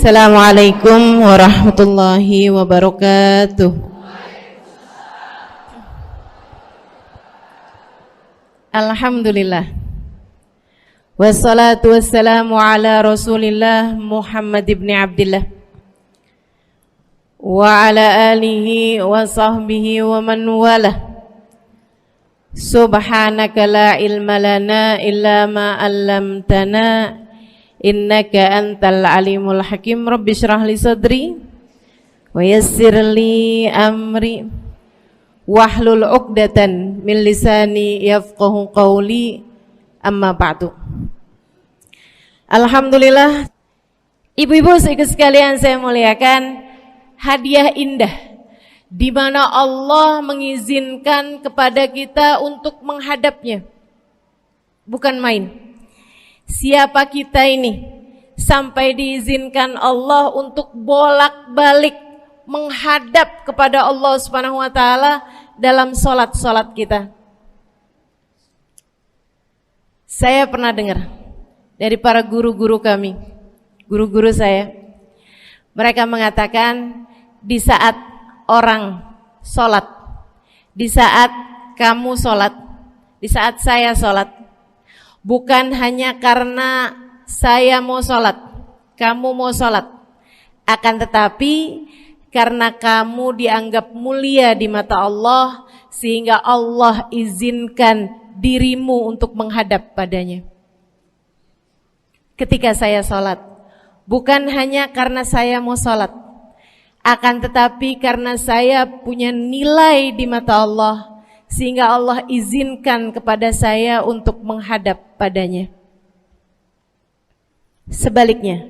Assalamualaikum warahmatullahi wabarakatuh. Alhamdulillah. Wassalatu wassalamu ala Rasulillah Muhammad ibn Abdillah wa ala alihi wa sahbihi wa man walah. Subhanaka la ilma lana illa ma 'allamtana innaka antal alimul hakim. Rabbi shrah li sadri wa yassir li amri wahlul 'uqdatan min lisani yafqahu qawli. Amma ba'du. Alhamdulillah, ibu-ibu sekalian saya muliakan, hadiah indah di mana Allah mengizinkan kepada kita untuk menghadapnya. Bukan main. Siapa kita ini sampai diizinkan Allah untuk bolak-balik menghadap kepada Allah Subhanahu wa taala dalam salat-salat kita? Saya pernah dengar dari para guru-guru kami, guru-guru saya. Mereka mengatakan di saat orang salat, di saat kamu salat, di saat saya salat, bukan hanya karena saya mau sholat, kamu mau sholat, akan tetapi karena kamu dianggap mulia di mata Allah, sehingga Allah izinkan dirimu untuk menghadap padanya. Ketika saya sholat, bukan hanya karena saya mau sholat, akan tetapi karena saya punya nilai di mata Allah, sehingga Allah izinkan kepada saya untuk menghadap padanya. Sebaliknya,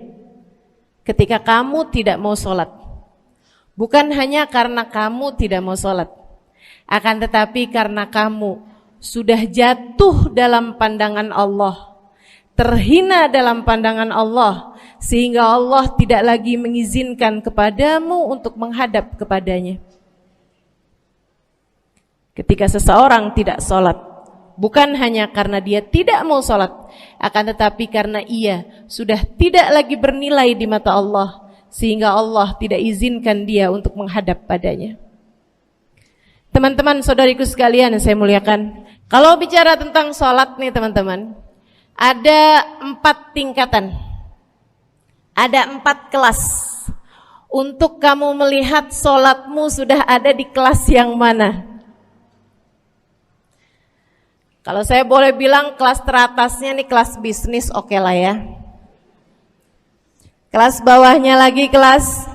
ketika kamu tidak mau sholat, bukan hanya karena kamu tidak mau sholat, akan tetapi karena kamu sudah jatuh dalam pandangan Allah, terhina dalam pandangan Allah, sehingga Allah tidak lagi mengizinkan kepadamu untuk menghadap kepadanya. Ketika seseorang tidak sholat, bukan hanya karena dia tidak mau sholat, akan tetapi karena ia sudah tidak lagi bernilai di mata Allah, sehingga Allah tidak izinkan dia untuk menghadap padanya. Teman-teman, saudariku sekalian yang saya muliakan, kalau bicara tentang sholat nih teman-teman, ada 4 tingkatan, ada 4 kelas. Untuk kamu melihat sholatmu sudah ada di kelas yang mana? Kalau saya boleh bilang kelas teratasnya nih kelas bisnis, oke lah ya. Kelas bawahnya lagi kelas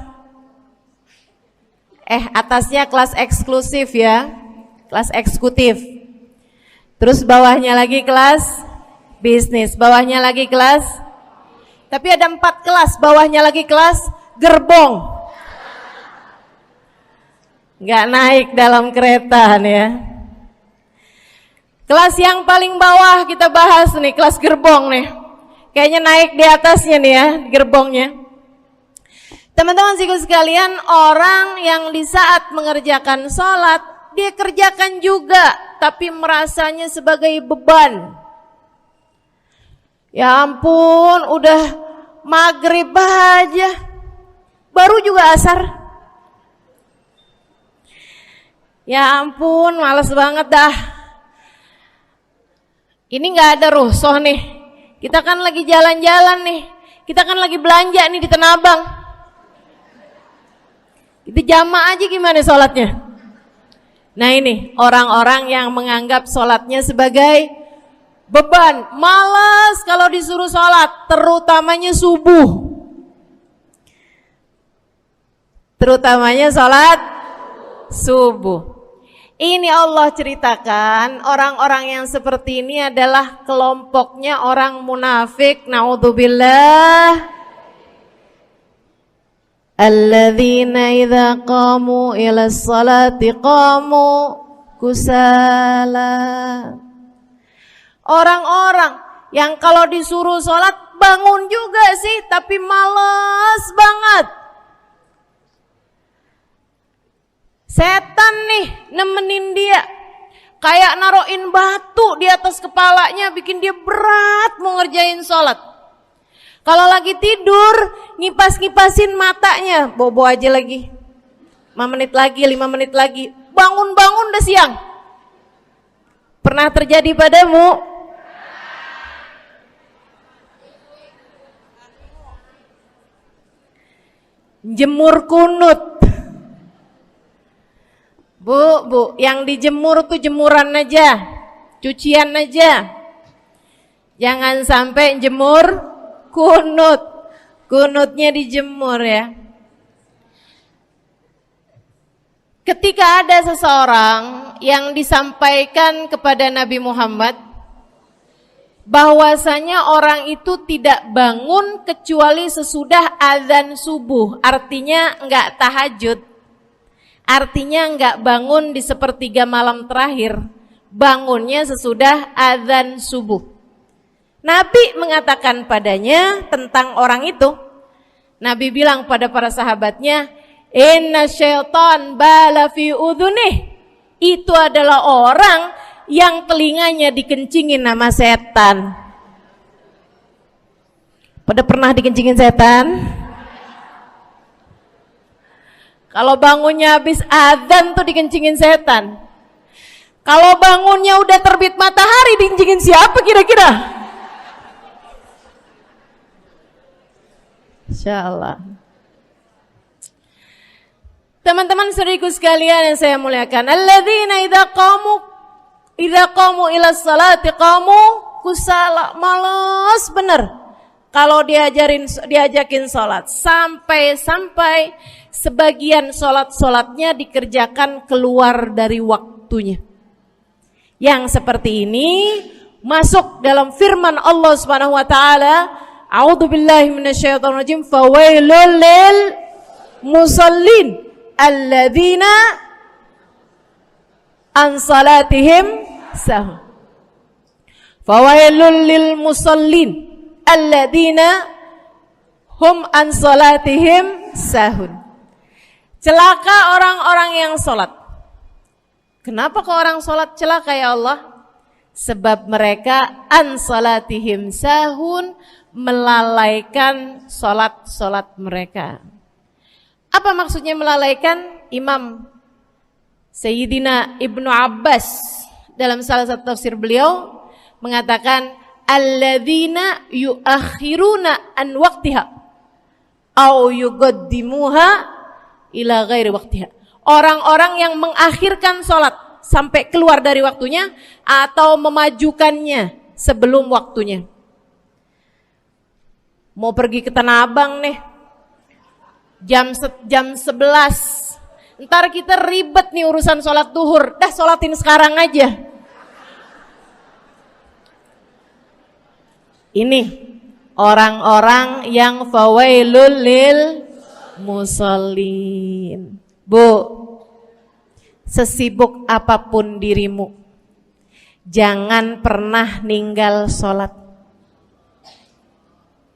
atasnya kelas eksklusif ya, kelas eksekutif. Terus bawahnya lagi kelas bisnis, bawahnya lagi kelas, tapi ada 4 kelas, bawahnya lagi kelas gerbong. Nggak naik dalam kereta nih ya. Kelas yang paling bawah kita bahas nih, kelas gerbong nih. Kayaknya naik di atasnya nih ya, gerbongnya. Teman-teman sekalian, orang yang di saat mengerjakan sholat, dia kerjakan juga, tapi merasanya sebagai beban. Ya ampun, udah maghrib aja, baru juga asar. Ya ampun, males banget dah. Ini gak ada rusuh nih, kita kan lagi jalan-jalan nih, kita kan lagi belanja nih di Tanah Abang. Itu jamaah aja gimana sholatnya? Nah ini orang-orang yang menganggap sholatnya sebagai beban, malas kalau disuruh sholat, terutamanya subuh. Terutamanya sholat subuh. Ini Allah ceritakan orang-orang yang seperti ini adalah kelompoknya orang munafik, naudzubillah. Alladzina idza qamu ila sholati qamu kusala. Orang-orang yang kalau disuruh sholat bangun juga sih, tapi malas banget. Setan nih nemenin dia, kayak naroin batu di atas kepalanya, bikin dia berat mau ngerjain sholat. Kalau lagi tidur, ngipas-ngipasin matanya, bobo aja lagi. 5 menit lagi, 5 menit lagi. Bangun-bangun udah siang. Pernah terjadi padamu? Jemur kunut. Bu, yang dijemur tuh jemuran aja, cucian aja. Jangan sampai jemur kunut. Kunutnya dijemur ya. Ketika ada seseorang yang disampaikan kepada Nabi Muhammad bahwasanya orang itu tidak bangun kecuali sesudah azan subuh, artinya enggak tahajud, artinya enggak bangun di sepertiga malam terakhir, bangunnya sesudah azan subuh. Nabi mengatakan padanya tentang orang itu, Nabi bilang pada para sahabatnya, inna syaitan bala fi udhunih. Itu adalah orang yang telinganya dikencingin sama setan. Pada pernah dikencingin setan? Kalau bangunnya habis adzan tuh dikencingin setan. Kalau bangunnya udah terbit matahari dikencingin siapa kira-kira? Insyaallah. Teman-teman saudariku sekalian yang saya muliakan, alladzina idza qamu ila salati qamu kusala, malas bener kalau diajakin salat, sampai sebagian salatnya dikerjakan keluar dari waktunya. Yang seperti ini masuk dalam firman Allah Subhanahu wa taala, a'udzubillahi minasyaitonir rajim, fawailul lil musallin alladzina an salatihim sahun. Fawailul lil musallin alladzina hum an salatihim sahun. Celaka orang-orang yang salat. Kenapa kok orang salat celaka ya Allah? Sebab mereka an salatihim sahun, melalaikan salat mereka. Apa maksudnya melalaikan? Imam Sayyidina Ibnu Abbas dalam salah satu tafsir beliau mengatakan alladzina yuakhiruna an waqtiha au yuqaddimuha ila ghairi waqtiha. Orang-orang yang mengakhirkan salat sampai keluar dari waktunya atau memajukannya sebelum waktunya. Mau pergi ke Tanah Abang nih, jam 11. Ntar kita ribet nih urusan sholat duhur. Dah sholatin sekarang aja. Ini orang-orang yang fawailul lil musallin. Bu, sesibuk apapun dirimu, jangan pernah ninggal sholat.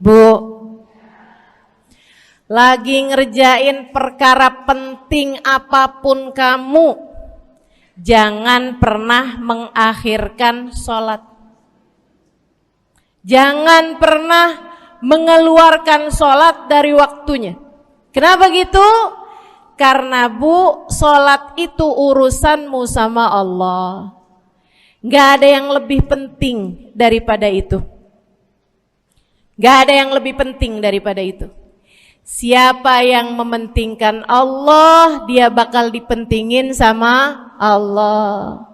Bu, lagi ngerjain perkara penting apapun kamu, jangan pernah mengakhirkan sholat. Jangan pernah mengeluarkan sholat dari waktunya. Kenapa gitu? Karena bu, sholat itu urusanmu sama Allah. Gak ada yang lebih penting daripada itu. Gak ada yang lebih penting daripada itu. Siapa yang mementingkan Allah, dia bakal dipentingin sama Allah.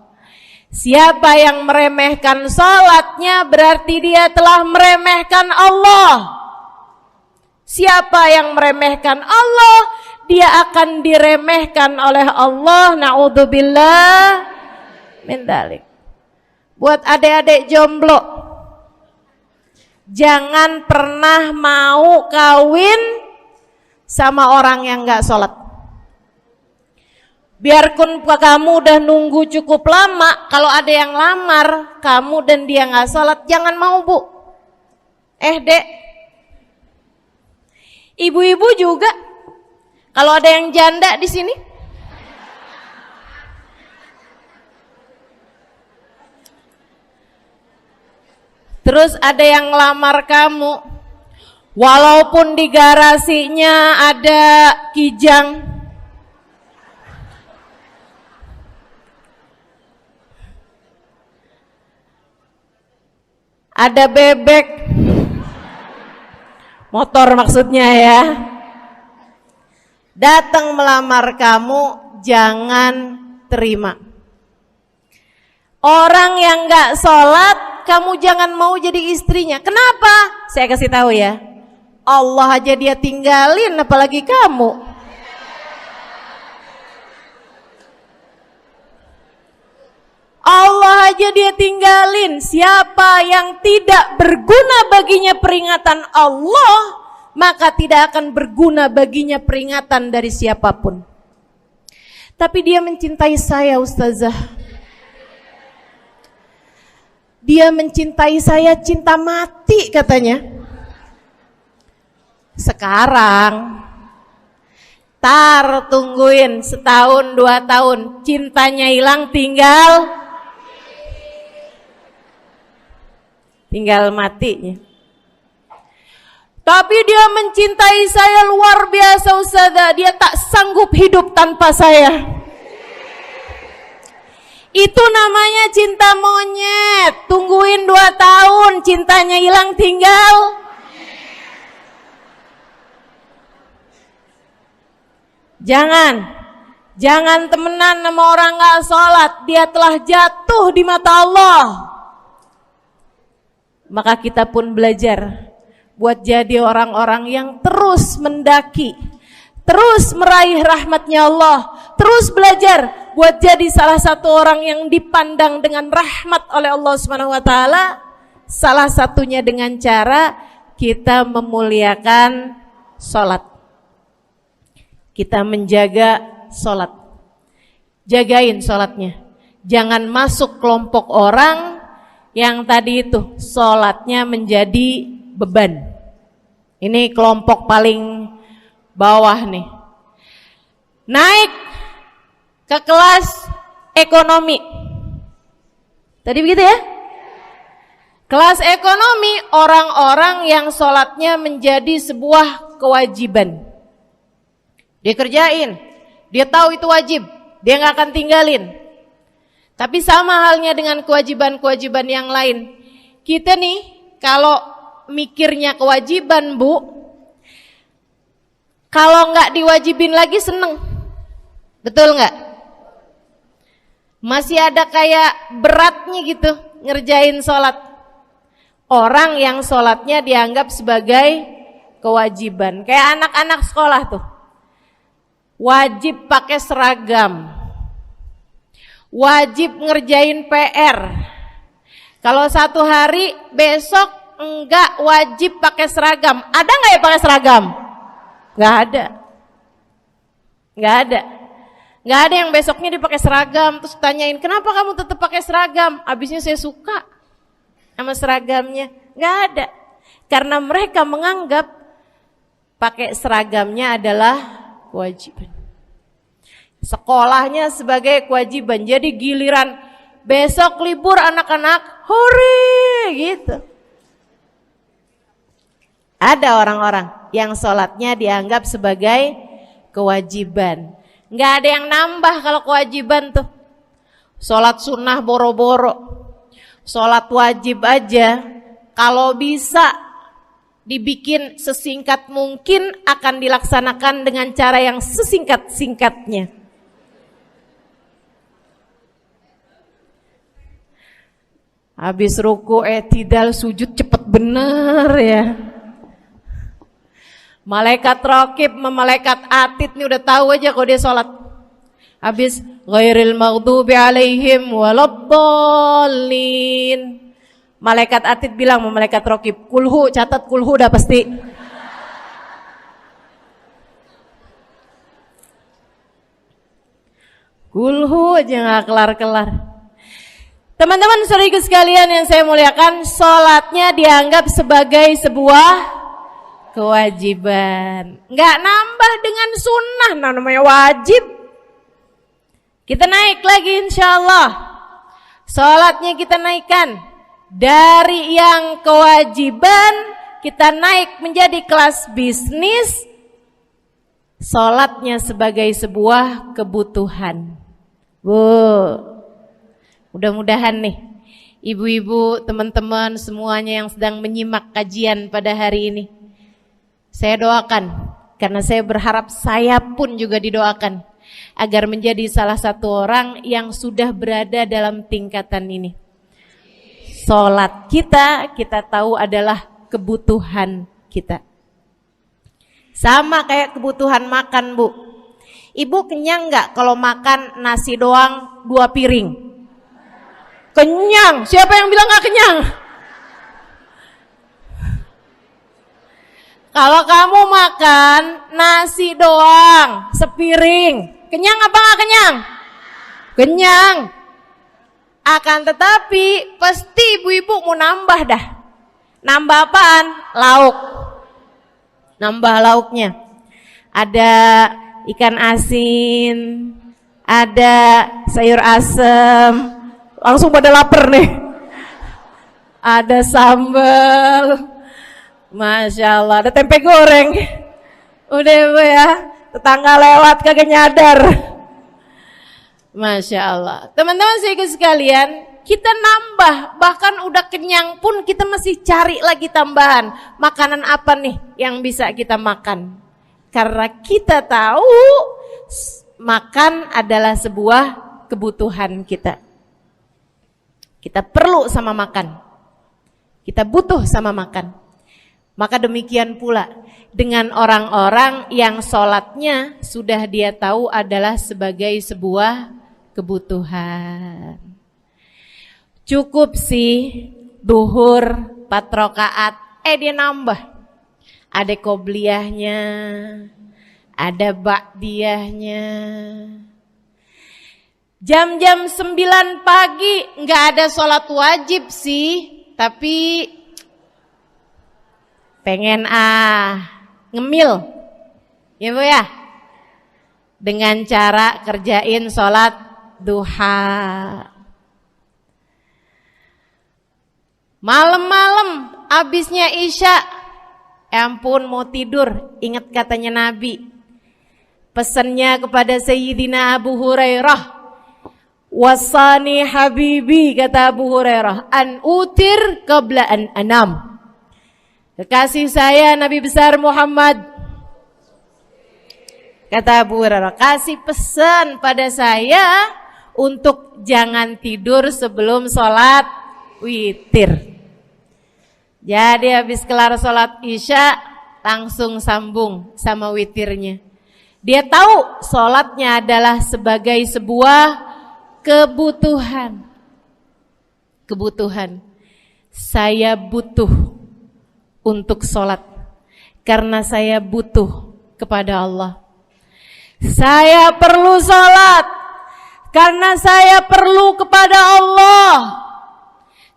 Siapa yang meremehkan salatnya, berarti dia telah meremehkan Allah. Siapa yang meremehkan Allah, dia akan diremehkan oleh Allah. Na'udzubillah min dzalik. Buat adik-adik jomblo, jangan pernah mau kawin sama orang yang gak sholat. Biarpun kamu udah nunggu cukup lama, kalau ada yang lamar kamu dan dia gak sholat, jangan mau bu. Dek, ibu-ibu juga, kalau ada yang janda di sini, terus ada yang lamar kamu, Walaupun di garasinya ada kijang, ada bebek, motor maksudnya ya, datang melamar kamu, jangan terima. Orang yang gak sholat, kamu jangan mau jadi istrinya. Kenapa? Saya kasih tahu ya, Allah aja dia tinggalin, apalagi kamu. Allah aja dia tinggalin. Siapa yang tidak berguna baginya peringatan Allah, maka tidak akan berguna baginya peringatan dari siapapun. Tapi dia mencintai saya, Ustazah. Dia mencintai saya cinta mati katanya. Sekarang tungguin setahun 2 tahun, cintanya hilang, tinggal matinya. Tapi dia mencintai saya luar biasa, Ustazah. Dia tak sanggup hidup tanpa saya. Itu namanya cinta monyet. Tungguin 2 tahun, cintanya hilang, tinggal. Jangan temenan sama orang gak sholat. Dia telah jatuh di mata Allah. Maka kita pun belajar buat jadi orang-orang yang terus mendaki, terus meraih rahmatnya Allah, terus belajar buat jadi salah satu orang yang dipandang dengan rahmat oleh Allah Subhanahu wa taala. Salah satunya dengan cara kita memuliakan sholat, kita menjaga sholat. Jagain sholatnya, jangan masuk kelompok orang yang tadi itu sholatnya menjadi beban. Ini kelompok paling bawah nih. Naik ke kelas ekonomi. Tadi begitu ya? Kelas ekonomi, orang-orang yang sholatnya menjadi sebuah kewajiban. Dia kerjain, dia tahu itu wajib, dia gak akan tinggalin. Tapi sama halnya dengan kewajiban-kewajiban yang lain. Kita nih kalau mikirnya kewajiban, Bu, kalau nggak diwajibin lagi seneng. Betul nggak? Masih ada kayak beratnya gitu ngerjain sholat. Orang yang sholatnya dianggap sebagai kewajiban. Kayak anak-anak sekolah tuh, wajib pakai seragam, wajib ngerjain PR. Kalau satu hari, besok enggak wajib pakai seragam. Ada enggak ya pakai seragam? Enggak ada. Enggak ada. Enggak ada yang besoknya dia pakai seragam terus tanyain, "Kenapa kamu tetap pakai seragam?" Abisnya saya suka sama seragamnya. Enggak ada. Karena mereka menganggap pakai seragamnya adalah kewajiban. Sekolahnya sebagai kewajiban. Jadi giliran besok libur anak-anak, hore gitu. Ada orang-orang yang sholatnya dianggap sebagai kewajiban. Nggak ada yang nambah kalau kewajiban tuh. Sholat sunnah boro-boro. Sholat wajib aja kalau bisa dibikin sesingkat mungkin akan dilaksanakan dengan cara yang sesingkat-singkatnya. Habis ruku i'tidal sujud cepet bener ya. Malaikat raqib sama malaikat atid nih udah tahu aja kalau dia sholat. Habis ghairil maghdubi alaihim waladdallin. Malaikat atid bilang sama malaikat raqib, kulhu, catat kulhu udah pasti. Kulhu aja gak kelar-kelar. Teman-teman saudaraku sekalian yang saya muliakan, sholatnya dianggap sebagai sebuah kewajiban. Nggak nambah dengan sunnah, namanya wajib. Kita naik lagi insya Allah. Sholatnya kita naikkan dari yang kewajiban kita naik menjadi kelas bisnis, sholatnya sebagai sebuah kebutuhan. Bu, mudah-mudahan nih ibu-ibu, teman-teman semuanya yang sedang menyimak kajian pada hari ini, saya doakan, karena saya berharap saya pun juga didoakan, agar menjadi salah satu orang yang sudah berada dalam tingkatan ini. Sholat kita tahu adalah kebutuhan kita. Sama kayak kebutuhan makan, Bu. Ibu kenyang nggak kalau makan nasi doang 2 piring? Kenyang. Siapa yang bilang nggak kenyang? Kalau kamu makan nasi doang sepiring, kenyang apa nggak kenyang? Kenyang. Akan tetapi pasti ibu-ibu mau nambah dah. Nambah apaan? Lauk. Nambah lauknya. Ada ikan asin, ada sayur asem. Langsung pada lapar nih. Ada sambal. Masya Allah, ada tempe goreng. Udah ibu ya, tetangga lewat kagak nyadar. Masya Allah. Teman-teman saudara sekalian, kita nambah, bahkan udah kenyang pun kita masih cari lagi tambahan. Makanan apa nih yang bisa kita makan? Karena kita tahu makan adalah sebuah kebutuhan kita. Kita perlu sama makan. Kita butuh sama makan. Maka demikian pula dengan orang-orang yang sholatnya sudah dia tahu adalah sebagai sebuah kebutuhan. Cukup sih duhur 4 rakaat, dia nambah. Ada qobliyahnya, ada ba'diyahnya. Jam-jam 9 pagi nggak ada sholat wajib sih, tapi pengen ngemil, ya Bu ya, dengan cara kerjain sholat duha. Malam-malam abisnya isya, ampun mau tidur, ingat katanya Nabi, pesannya kepada Sayyidina Abu Hurairah, wasani habibi, kata Abu Hurairah, an utir qabla an anam. Kekasih saya Nabi besar Muhammad, kata Abu Hurairah, kasih pesan pada saya untuk jangan tidur sebelum sholat witir. Jadi habis kelar sholat isya langsung sambung sama witirnya. Dia tahu sholatnya adalah sebagai sebuah kebutuhan. Kebutuhan. Saya butuh untuk sholat karena saya butuh kepada Allah. Saya perlu sholat karena saya perlu kepada Allah.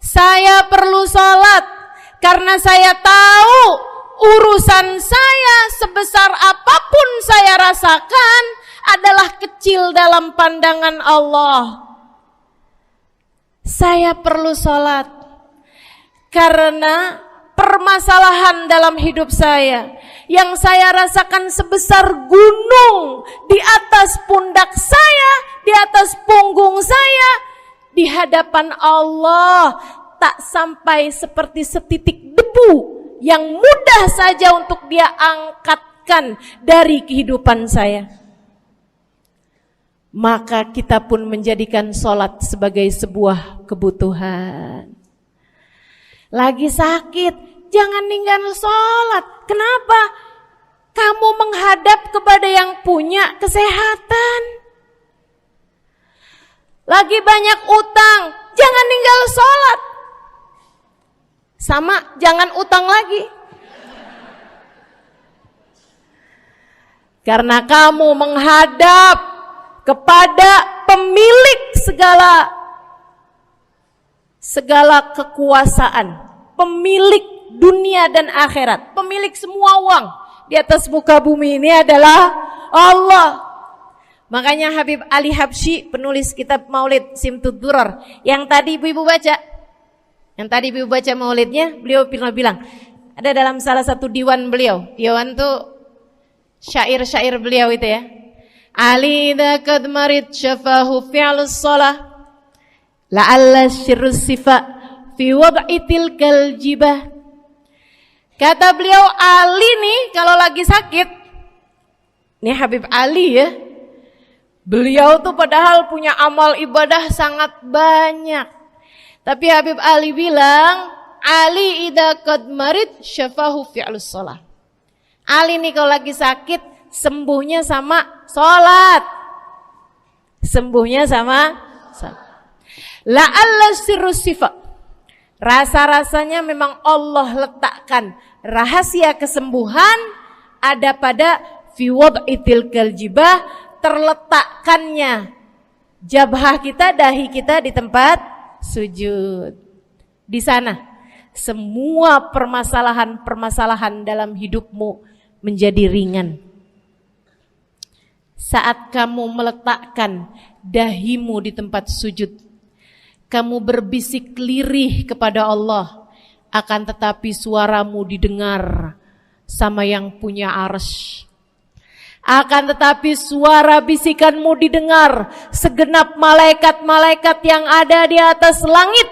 Saya perlu sholat karena saya tahu urusan saya sebesar apapun saya rasakan adalah kecil dalam pandangan Allah. Saya perlu sholat karena permasalahan dalam hidup saya yang saya rasakan sebesar gunung di atas pundak saya, di atas punggung saya, di hadapan Allah tak sampai seperti setitik debu yang mudah saja untuk dia angkatkan dari kehidupan saya. Maka kita pun menjadikan sholat sebagai sebuah kebutuhan. Lagi sakit, jangan ninggal sholat. Kenapa? Kamu menghadap kepada yang punya kesehatan. Lagi banyak utang, jangan ninggal sholat. Sama, jangan utang lagi. Karena kamu menghadap kepada pemilik segala kekuasaan, pemilik dunia dan akhirat, pemilik semua uang di atas muka bumi ini adalah Allah. Makanya Habib Ali Habsyi, penulis kitab Maulid Simtud Durar, yang tadi ibu-ibu baca maulidnya, beliau pernah bilang, Ada dalam salah satu diwan beliau. Diwan tuh syair-syair beliau itu ya. Ali idza qad marid syafahu fi'lus shalah la'alla syirrus sifa fi wad'i tilkal jibah. Kata beliau, Ali nih kalau lagi sakit, nih Habib Ali ya, beliau tuh padahal punya amal ibadah sangat banyak. Tapi Habib Ali bilang, Ali idza qad marid syafahu fi'lus shalah. Ali nih kalau lagi sakit, sembuhnya sama sholat. Sembuhnya sama sholat. La'alla sirrus sifa. Rasa-rasanya memang Allah letakkan rahasia kesembuhan ada pada fi wad'i tilkal jibah, terletakkannya jabhah kita, dahi kita di tempat sujud. Di sana semua permasalahan-permasalahan dalam hidupmu menjadi ringan. Saat kamu meletakkan dahimu di tempat sujud, kamu berbisik lirih kepada Allah, akan tetapi suaramu didengar sama yang punya arsy. Akan tetapi suara bisikanmu didengar segenap malaikat-malaikat yang ada di atas langit.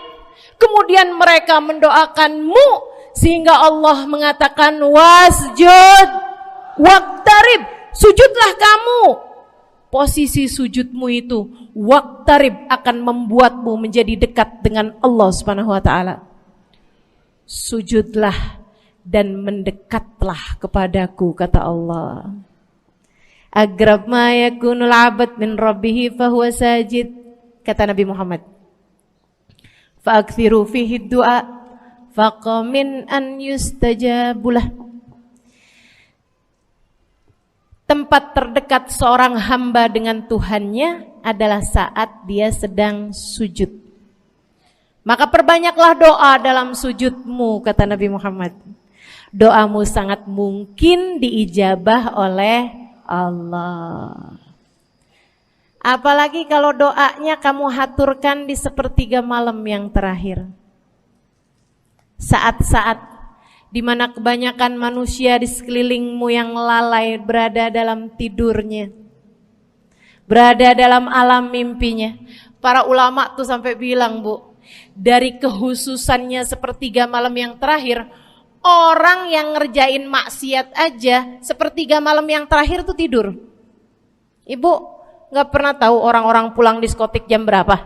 Kemudian mereka mendoakanmu sehingga Allah mengatakan wasjud waqtarib, sujudlah kamu. Posisi sujudmu itu waqtarib akan membuatmu menjadi dekat dengan Allah Subhanahu wa taala. Sujudlah dan mendekatlah kepadaku, kata Allah. Agrab ma yakunul 'abd min rabbih fa huwa sajid, kata Nabi Muhammad. Fa aktsiru fihi du'a faqamin an yustajabulah. Tempat terdekat seorang hamba dengan Tuhannya adalah saat dia sedang sujud. Maka perbanyaklah doa dalam sujudmu, kata Nabi Muhammad. Doamu sangat mungkin diijabah oleh Allah. Apalagi kalau doanya kamu haturkan di sepertiga malam yang terakhir. Saat-saat di mana kebanyakan manusia di sekelilingmu yang lalai berada dalam tidurnya, berada dalam alam mimpinya. Para ulama tuh sampai bilang, Bu, dari kehususannya sepertiga malam yang terakhir, orang yang ngerjain maksiat aja sepertiga malam yang terakhir tuh tidur. Ibu gak pernah tahu orang-orang pulang diskotik jam berapa?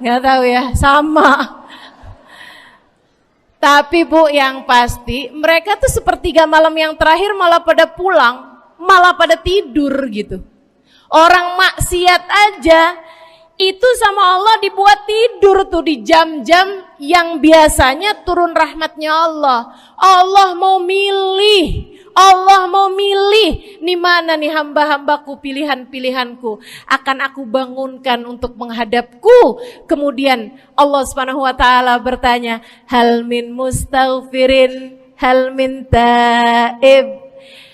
Gak tahu ya, sama. Tapi Bu, yang pasti mereka tuh sepertiga malam yang terakhir malah pada pulang, malah pada tidur gitu. Orang maksiat aja itu sama Allah dibuat tidur tuh di jam-jam yang biasanya turun rahmatnya Allah. Allah mau milih nih mana nih hamba-hambaku, pilihan-pilihanku akan aku bangunkan untuk menghadapku. Kemudian Allah Subhanahu wa taala bertanya, hal min mustaghfirin, hal min taib,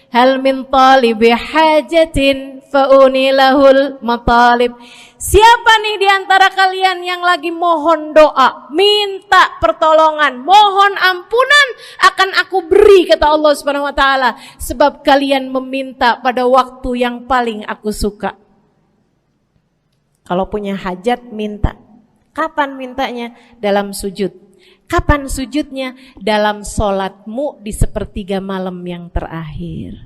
hal min talibi hajatin faunilahul matalib. Siapa nih di antara kalian yang lagi mohon doa, minta pertolongan, mohon ampunan, akan aku beri, kata Allah Subhanahu wa taala, sebab kalian meminta pada waktu yang paling aku suka. Kalau punya hajat minta. Kapan mintanya? Dalam sujud. Kapan sujudnya? Dalam sholatmu di sepertiga malam yang terakhir.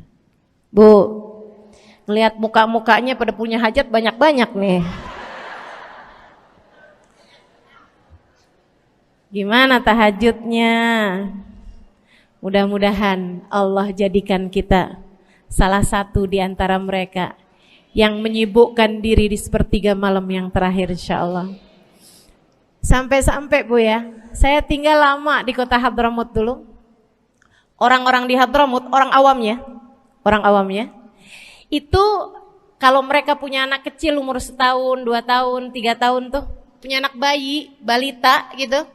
Bu, ngelihat muka-mukanya pada punya hajat banyak-banyak nih. Gimana tahajudnya? Mudah-mudahan Allah jadikan kita salah satu di antara mereka yang menyibukkan diri di sepertiga malam yang terakhir, insyaallah. Sampai-sampai Bu ya, saya tinggal lama di kota Hadramut dulu. Orang-orang di Hadramut, orang awamnya, itu kalau mereka punya anak kecil umur 1 tahun, 2 tahun, 3 tahun tuh, punya anak bayi, balita gitu.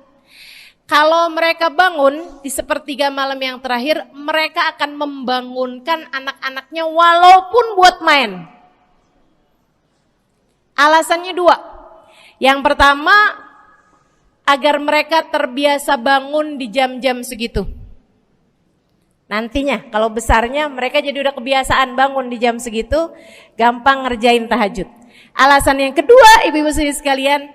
Kalau mereka bangun di sepertiga malam yang terakhir, mereka akan membangunkan anak-anaknya walaupun buat main. Alasannya 2. Yang pertama, agar mereka terbiasa bangun di jam-jam segitu. Nantinya kalau besarnya mereka jadi udah kebiasaan bangun di jam segitu, gampang ngerjain tahajud. Alasan yang kedua, ibu-ibu sekalian,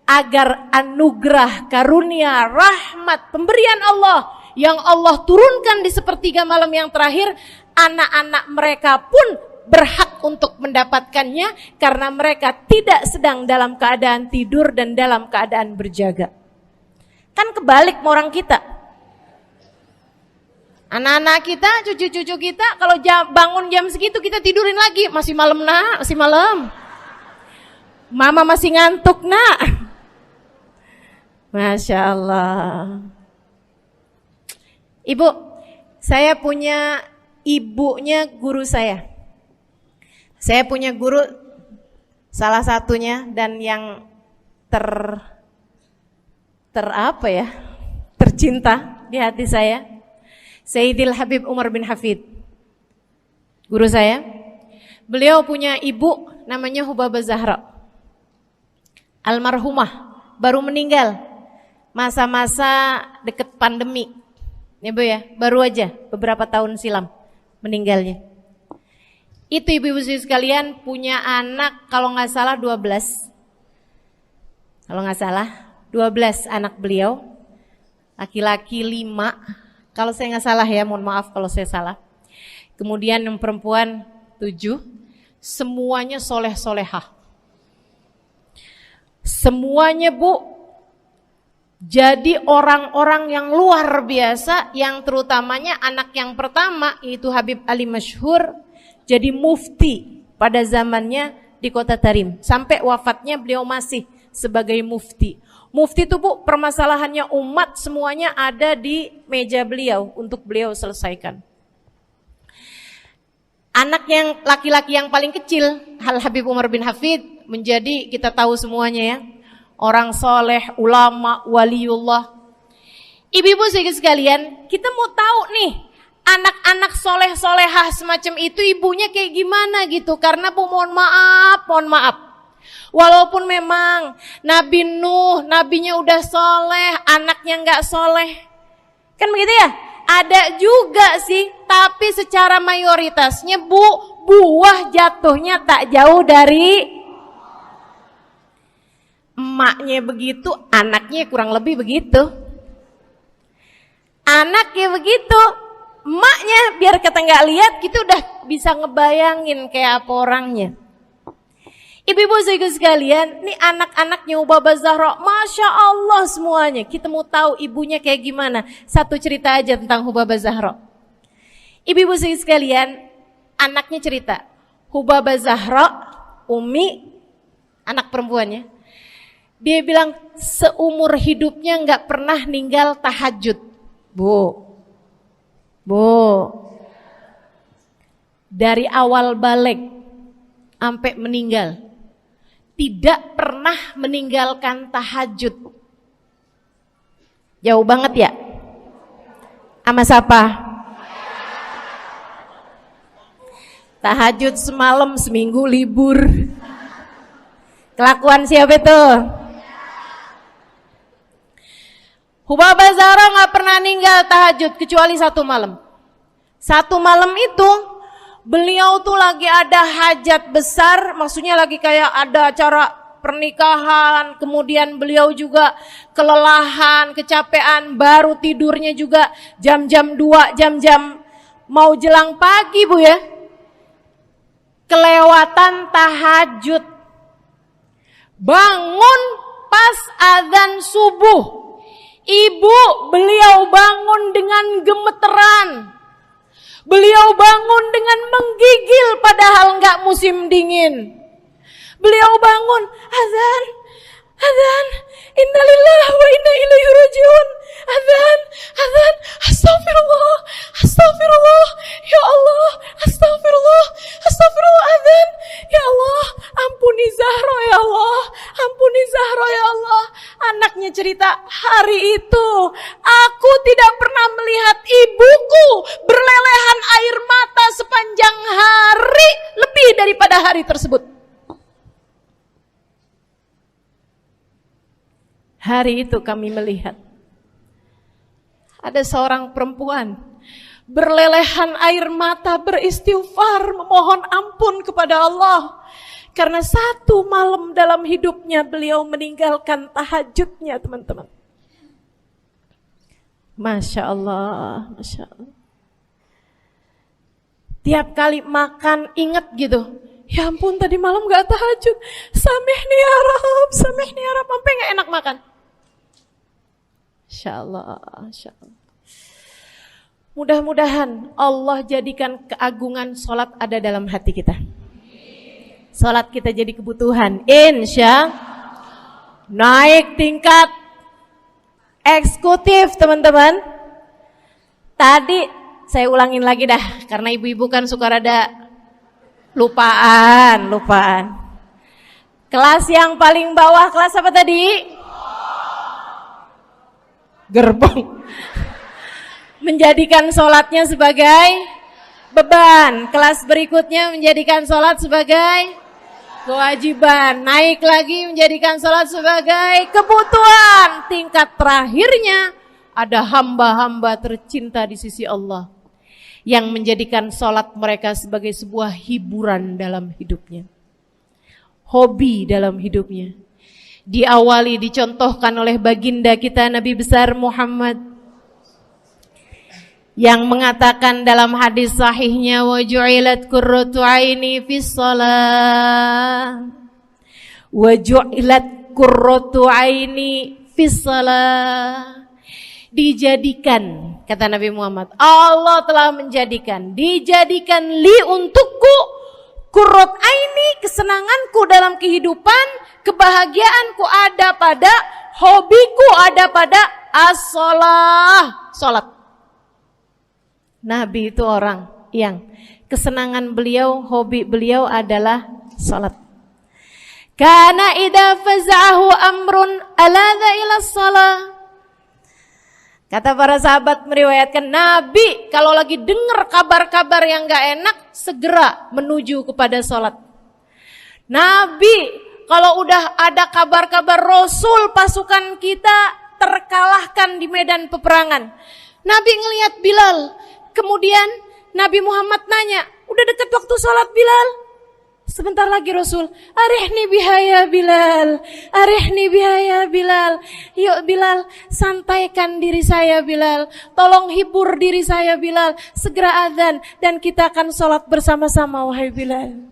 agar anugerah, karunia, rahmat, pemberian Allah yang Allah turunkan di sepertiga malam yang terakhir, anak-anak mereka pun berhak untuk mendapatkannya karena mereka tidak sedang dalam keadaan tidur dan dalam keadaan berjaga. Kan kebalik sama orang kita. Anak-anak kita, cucu-cucu kita kalau bangun jam segitu kita tidurin lagi. Masih malam nak, masih malam. Mama masih ngantuk nak. Masya Allah. Ibu, saya punya ibunya guru saya. Saya punya guru salah satunya dan yang tercinta di hati saya, Sayyidil Habib Umar bin Hafid. Guru saya. Beliau punya ibu namanya Hubabah Zahra. Almarhumah, baru meninggal masa-masa deket pandemi. Ya Bu ya, baru aja beberapa tahun silam meninggalnya. Itu ibu-ibu sekalian punya anak kalau nggak salah 12. Kalau nggak salah 12 anak beliau. Laki-laki 5. Kalau saya nggak salah ya, mohon maaf kalau saya salah. Kemudian yang perempuan 7. Semuanya soleh-solehah. Semuanya Bu, jadi orang-orang yang luar biasa, yang terutamanya anak yang pertama yaitu Habib Ali Masyhur jadi mufti pada zamannya di Kota Tarim. Sampai wafatnya beliau masih sebagai mufti. Mufti itu Bu, permasalahannya umat semuanya ada di meja beliau untuk beliau selesaikan. Anak yang laki-laki yang paling kecil, Al Habib Umar bin Hafid, menjadi kita tahu semuanya ya, orang soleh, ulama, waliullah. Ibu-ibu sekalian, kita mau tahu nih, anak-anak soleh-solehah semacam itu ibunya kayak gimana gitu. Karena Bu, mohon maaf. Walaupun memang Nabi Nuh, nabinya udah soleh, anaknya gak soleh. Kan begitu ya? Ada juga sih, tapi secara mayoritasnya Bu, buah jatuhnya tak jauh dari emaknya begitu, anaknya kurang lebih begitu. Anaknya begitu, emaknya biar kita nggak lihat, kita udah bisa ngebayangin kayak apa orangnya. Ibu-ibu sekalian, nih anak-anaknya Hubabah Zahra, Masya Allah semuanya. Kita mau tahu ibunya kayak gimana. Satu cerita aja tentang Hubabah Zahra. Ibu-ibu sekalian, anaknya cerita, Hubabah Zahra, Umi, anak perempuannya, dia bilang seumur hidupnya nggak pernah ninggal tahajud. Bu, dari awal balik sampai meninggal, tidak pernah meninggalkan tahajud. Jauh banget ya? Sama siapa? Tahajud semalam, seminggu libur. Kelakuan siapa itu? Hubabah Zahra gak pernah ninggal tahajud kecuali satu malam. Satu malam itu beliau tuh lagi ada hajat besar, maksudnya lagi kayak ada acara pernikahan, kemudian beliau juga kelelahan, kecapean, baru tidurnya juga jam-jam 2, jam-jam mau jelang pagi Bu ya. Kelewatan tahajud. Bangun pas azan subuh. Ibu, beliau bangun dengan gemeteran. Beliau bangun dengan menggigil padahal enggak musim dingin. Beliau bangun, azan, innalillah wa inna ilaihi rajiun. Azan, astagfirullah, ya Allah, astagfirullah, azan, ya Allah, ampuni Zahra ya Allah, ampuni Zahra ya Allah. Anaknya cerita, hari itu aku tidak pernah melihat ibuku berlelehan air mata sepanjang hari lebih daripada hari tersebut. Hari itu kami melihat ada seorang perempuan berlelehan air mata beristighfar memohon ampun kepada Allah karena satu malam dalam hidupnya beliau meninggalkan tahajudnya, teman-teman. Masya Allah, Masya Allah. Tiap kali makan ingat gitu, ya ampun tadi malam gak tahajud, samihni ya Rab, samihni ya Rab, sampai gak enak makan. Insya Allah, insya Allah. Mudah-mudahan Allah jadikan keagungan sholat ada dalam hati kita. Sholat kita jadi kebutuhan. Insya naik tingkat eksekutif, teman-teman. Tadi saya ulangin lagi dah, karena ibu-ibu kan suka rada lupaan. Kelas yang paling bawah, kelas apa tadi? Gerbong. Menjadikan sholatnya sebagai beban. Kelas berikutnya menjadikan sholat sebagai kewajiban. Naik lagi menjadikan sholat sebagai kebutuhan. Tingkat terakhirnya ada hamba-hamba tercinta di sisi Allah yang menjadikan sholat mereka sebagai sebuah hiburan dalam hidupnya, hobi dalam hidupnya. Diawali, dicontohkan oleh baginda kita Nabi besar Muhammad yang mengatakan dalam hadis sahihnya, wa ju'ilat qurratu aini fis shalah, wa ju'ilat qurratu aini fis shalah. Dijadikan, kata Nabi Muhammad, Allah telah menjadikan, dijadikan li untukku qurrat aini, kesenanganku dalam kehidupan, kebahagiaanku ada pada, hobiku ada pada as-shalah, salat. Nabi itu orang yang kesenangan beliau, hobi beliau adalah salat. Kana idza faza'ahu amrun aladha ila shalah. Kata para sahabat meriwayatkan, Nabi kalau lagi dengar kabar-kabar yang gak enak, segera menuju kepada sholat. Nabi kalau udah ada kabar-kabar Rasul pasukan kita terkalahkan di medan peperangan, Nabi ngelihat Bilal. Kemudian Nabi Muhammad nanya, udah dekat waktu sholat Bilal? Sebentar lagi Rasul, arihni bihaya Bilal, arihni bihaya Bilal. Yuk Bilal, sampaikan diri saya Bilal, tolong hibur diri saya Bilal. Segera azan dan kita akan sholat bersama-sama wahai Bilal.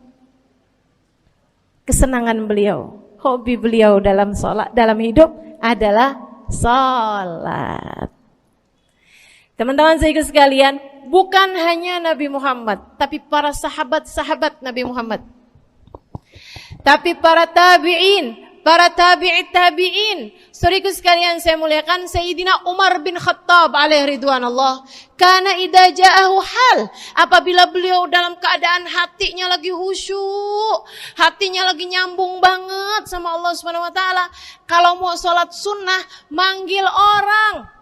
Kesenangan beliau, hobi beliau dalam sholat, dalam hidup adalah sholat. Teman-teman saya sekalian, bukan hanya Nabi Muhammad, tapi para sahabat-sahabat Nabi Muhammad, tapi para tabi'in, para tabi'it tabi'in. Saudaraku sekalian saya muliakan, Sayyidina Umar bin Khattab alaihi ridwanullah, kana idza ja'ahu hal, apabila beliau dalam keadaan hatinya lagi khusyuk, hatinya lagi nyambung banget sama Allah Subhanahu wa taala, kalau mau salat sunnah manggil orang.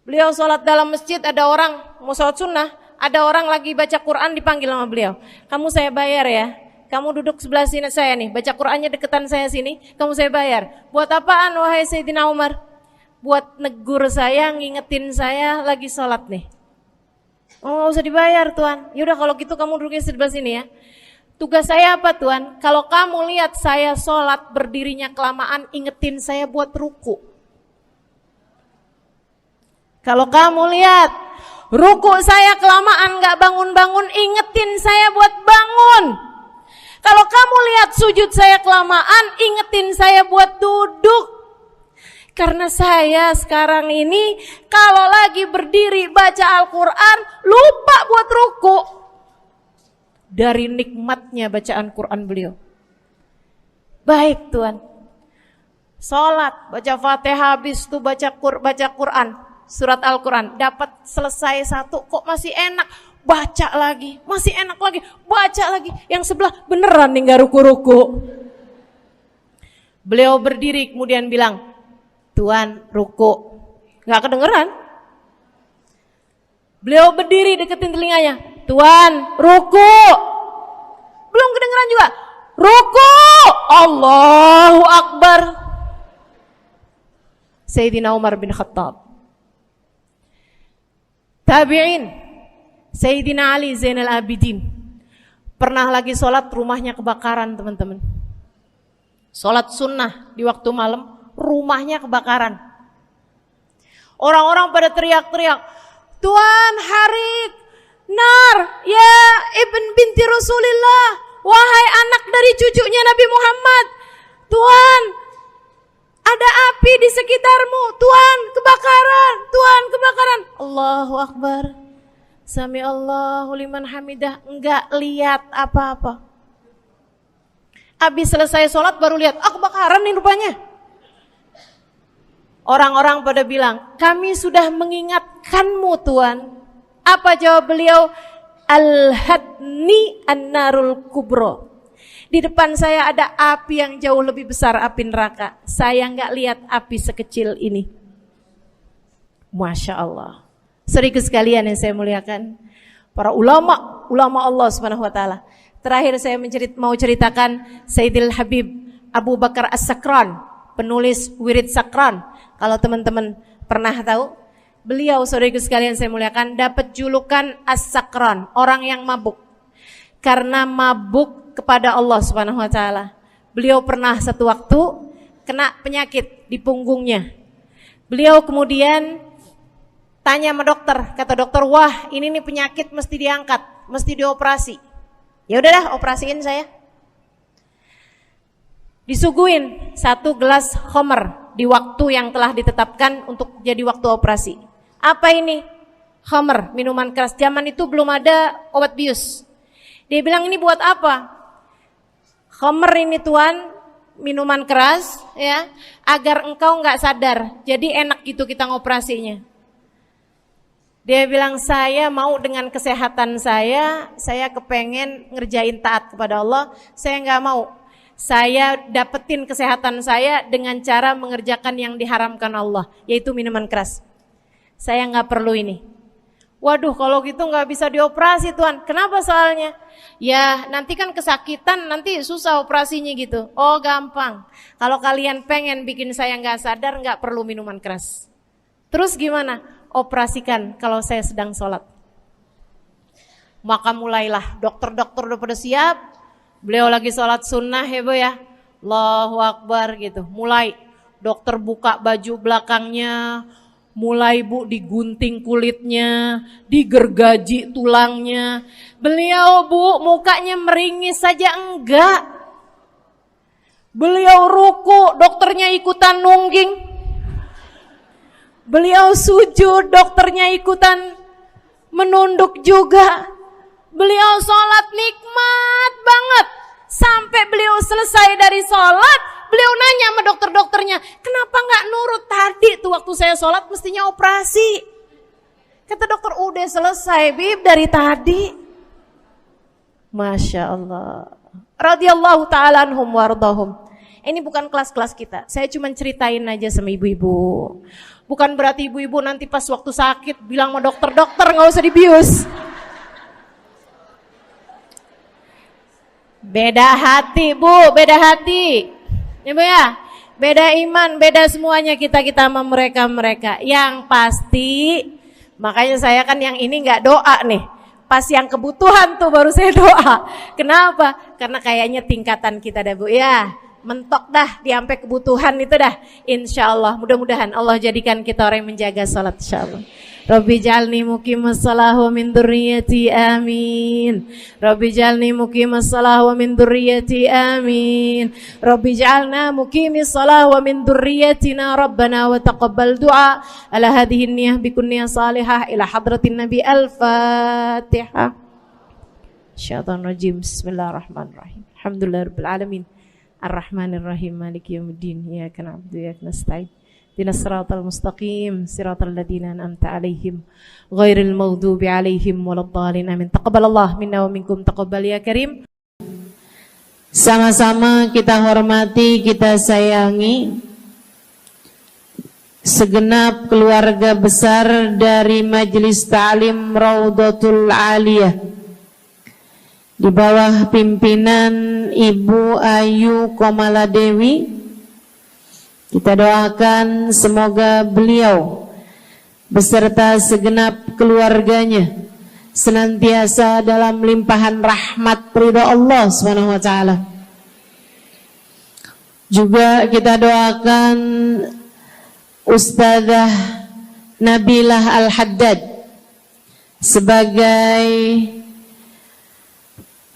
Beliau sholat dalam masjid, ada orang mau sholat sunnah, ada orang lagi baca Quran dipanggil sama beliau. Kamu saya bayar ya, kamu duduk sebelah sini saya nih, baca Qurannya deketan saya sini, kamu saya bayar. Buat apaan wahai Sayyidina Umar? Buat negur saya, ngingetin saya lagi sholat nih. Oh gak usah dibayar Tuan. Yaudah kalau gitu kamu duduknya sebelah sini ya. Tugas saya apa Tuan? Kalau kamu lihat saya sholat berdirinya kelamaan, ingetin saya buat ruku. Kalau kamu lihat ruku saya kelamaan gak bangun-bangun, ingetin saya buat bangun. Kalau kamu lihat sujud saya kelamaan, ingetin saya buat duduk. Karena saya sekarang ini kalau lagi berdiri baca Al-Quran, lupa buat ruku. Dari nikmatnya bacaan Quran beliau. Baik Tuhan, sholat, baca Fatihah, habis itu baca Quran. Surat Al-Quran, dapat selesai satu, kok masih enak, baca lagi, masih enak lagi, baca lagi. Yang sebelah beneran nih gak ruku-ruku. Beliau berdiri kemudian bilang, Tuan ruku, gak kedengeran. Beliau berdiri deketin telinganya, Tuan ruku, belum kedengeran juga. Ruku, Allahu Akbar. Sayyidina Umar bin Khattab. Tabi'in, Sayyidina Ali Zainal Abidin. Pernah lagi sholat, rumahnya kebakaran, teman-teman. Sholat sunnah di waktu malam, rumahnya kebakaran. Orang-orang pada teriak-teriak, Tuhan harik, nar, ya ibn binti Rasulillah, wahai anak dari cucunya Nabi Muhammad, Tuhan, ada api di sekitarmu, Tuhan kebakaran, Tuhan kebakaran. Allahu Akbar. Sami Allahu liman hamidah, enggak lihat apa-apa. Habis selesai sholat baru lihat, kebakaran nih rupanya. Orang-orang pada bilang, kami sudah mengingatkanmu Tuhan. Apa jawab beliau? Al-hadni an-narul kubro. Di depan saya ada api yang jauh lebih besar, api neraka. Saya enggak lihat api sekecil ini. Masya Allah. Saudaraku sekalian yang saya muliakan, para ulama Allah Subhanahu wa taala. Terakhir saya mau ceritakan Sayyidil Habib Abu Bakar As-Sakran, penulis Wirid Sakran. Kalau teman-teman pernah tahu, beliau saudaraku sekalian saya muliakan dapat julukan As-Sakran, orang yang mabuk. Karena mabuk kepada Allah Subhanahu wa taala. Beliau pernah satu waktu kena penyakit di punggungnya. Beliau kemudian tanya sama dokter, kata dokter, wah ini nih penyakit mesti diangkat, mesti dioperasi. Ya udahlah, operasiin saya. Disuguhin 1 gelas khamr di waktu yang telah ditetapkan untuk jadi waktu operasi. Apa ini? Khamr, minuman keras. Zaman itu belum ada obat bius. Dia bilang, ini buat apa? Khamr ini Tuhan, minuman keras ya, agar engkau enggak sadar. Jadi enak gitu kita ngoperasinya. Dia bilang, saya mau dengan kesehatan saya kepengen ngerjain taat kepada Allah, saya enggak mau. Saya dapetin kesehatan saya dengan cara mengerjakan yang diharamkan Allah, yaitu minuman keras. Saya enggak perlu ini. Waduh, kalau gitu enggak bisa dioperasi Tuhan. Kenapa soalnya? Ya nanti kan kesakitan, nanti susah operasinya gitu. Oh gampang. Kalau kalian pengen bikin saya enggak sadar, enggak perlu minuman keras. Terus gimana? Operasikan kalau saya sedang sholat. Maka mulailah, dokter-dokter udah pada siap. Beliau lagi sholat sunnah ya Bu ya. Allahu Akbar gitu. Mulai dokter buka baju belakangnya, mulai Bu digunting kulitnya, digergaji tulangnya. Beliau Bu mukanya meringis saja enggak. Beliau ruku, dokternya ikutan nungging. Beliau sujud, dokternya ikutan menunduk juga. Beliau sholat nikmat banget. Sampai beliau selesai dari sholat, beliau nanya sama dokter-dokternya, kenapa gak nurut tadi tuh waktu saya sholat mestinya operasi. Kata dokter, udah selesai Bib dari tadi. Masya Allah. Radiyallahu ta'ala anhum wardahum. Ini bukan kelas-kelas kita. Saya cuma ceritain aja sama ibu-ibu. Bukan berarti ibu-ibu nanti pas waktu sakit bilang sama dokter-dokter gak usah dibius. Beda hati Bu, beda hati. Ibu ya, beda iman, beda semuanya kita sama mereka. Yang pasti, makanya saya kan yang ini gak doa nih. Pas yang kebutuhan tuh baru saya doa. Kenapa? Karena kayaknya tingkatan kita dah Bu ya. Mentok dah di sampai kebutuhan itu dah. Insyaallah, mudah-mudahan Allah jadikan kita orang yang menjaga salat insyaallah. Rabbi jalni muqimas shalah wa min dzurriyyati amin. Rabbi jalni muqimas shalah wa min dzurriyyati amin. Rabbi jalna muqimis shalah wa min dzurriyyatina rabbana wa taqabbal du'a. Ala hadhihi niyyah bi kunniyah salihah ila hadratin nabi al-fatihah. Syaitanir rajim. Bismillahirrahmanirrahim. Alhamdulillahirabbil alamin. Ar-Rahmanir-Rahim, Maliki Yaumiddin, Iyyaka na'budu wa iyyaka nasta'in. Ihdinas siratal mustaqim, siratal ladzina an'amta 'alaihim, ghairil maghdubi 'alaihim waladdallin. Amin. Taqabbalallahu minna wa minkum, taqabbal ya karim. Sama-sama kita hormati, kita sayangi segenap keluarga besar dari Majelis Ta'lim Raudhatul Aliyah di bawah pimpinan Ibu Ayu Komaladewi Kita doakan semoga beliau beserta segenap keluarganya senantiasa dalam limpahan rahmat ridha Allah Subhanahu wa taala. Juga kita doakan Ustazah Nabilah Al-Haddad sebagai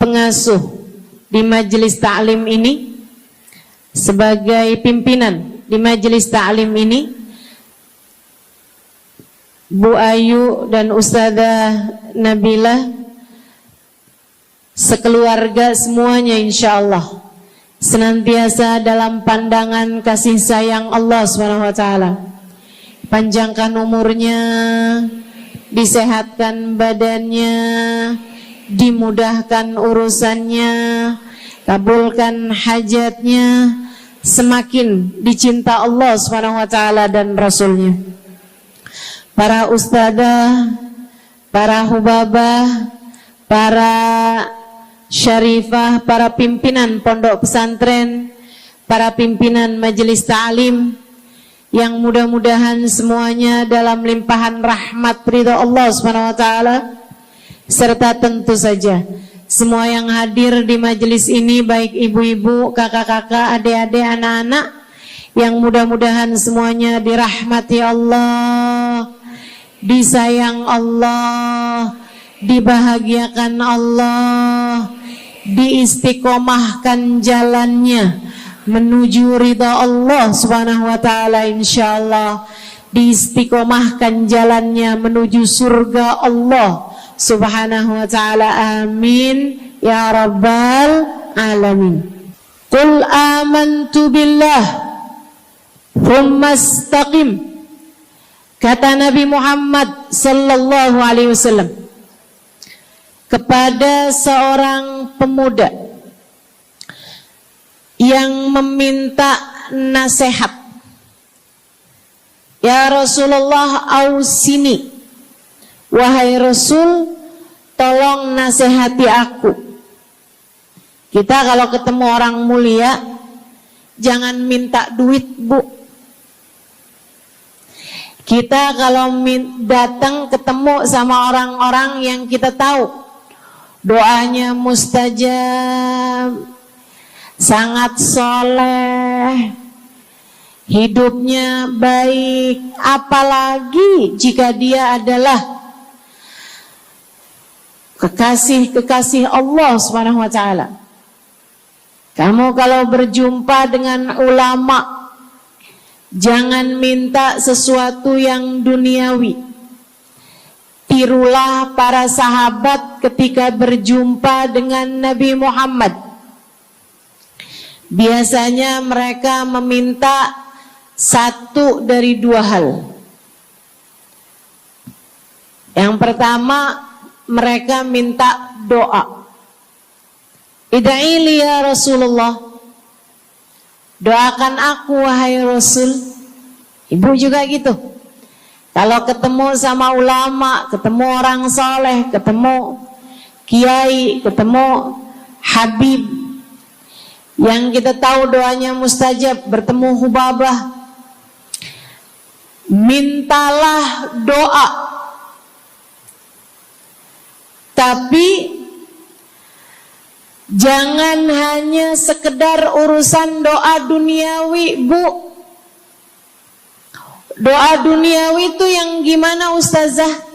pengasuh di majelis ta'lim ini, sebagai pimpinan di majelis ta'lim ini, Bu Ayu dan Ustazah Nabilah sekeluarga semuanya insyaallah senantiasa dalam pandangan kasih sayang Allah SWT. Panjangkan umurnya, disehatkan badannya, dimudahkan urusannya, kabulkan hajatnya, semakin dicinta Allah SWT dan Rasulnya. Para ustadzah, para hubabah, para syarifah, para pimpinan pondok pesantren, para pimpinan majelis ta'lim, yang mudah-mudahan semuanya dalam limpahan rahmat ridha Allah SWT, serta tentu saja semua yang hadir di majelis ini, baik ibu-ibu, kakak-kakak, adik-adik, anak-anak, yang mudah-mudahan semuanya dirahmati Allah, disayang Allah, dibahagiakan Allah, diistiqomahkan jalannya menuju ridha Allah Subhanahu wa taala, insyaallah diistiqomahkan jalannya menuju surga Allah Subhanahu wa taala. Amin ya rabbal alamin. Qul amantu billah thumma istaqim, kata Nabi Muhammad sallallahu alaihi wasallam kepada seorang pemuda yang meminta nasihat. Ya Rasulullah, ausini, wahai Rasul, tolong nasihati aku. Kita kalau ketemu orang mulia jangan minta duit, Bu. Kita kalau datang ketemu sama orang-orang yang kita tahu doanya mustajab, sangat soleh, hidupnya baik, apalagi jika dia adalah kekasih-kekasih Allah Subhanahu wa taala. Kamu kalau berjumpa dengan ulama, jangan minta sesuatu yang duniawi. Tirulah para sahabat ketika berjumpa dengan Nabi Muhammad. Biasanya mereka meminta satu dari dua hal. Yang pertama, mereka minta doa. Ida'ili ya Rasulullah, doakan aku wahai Rasul. Ibu juga gitu. Kalau ketemu sama ulama, ketemu orang soleh, ketemu kiai, ketemu habib yang kita tahu doanya mustajab, bertemu hubabah, mintalah doa. Tapi jangan hanya sekedar urusan doa duniawi, Bu. Doa duniawi itu yang gimana, Ustazah?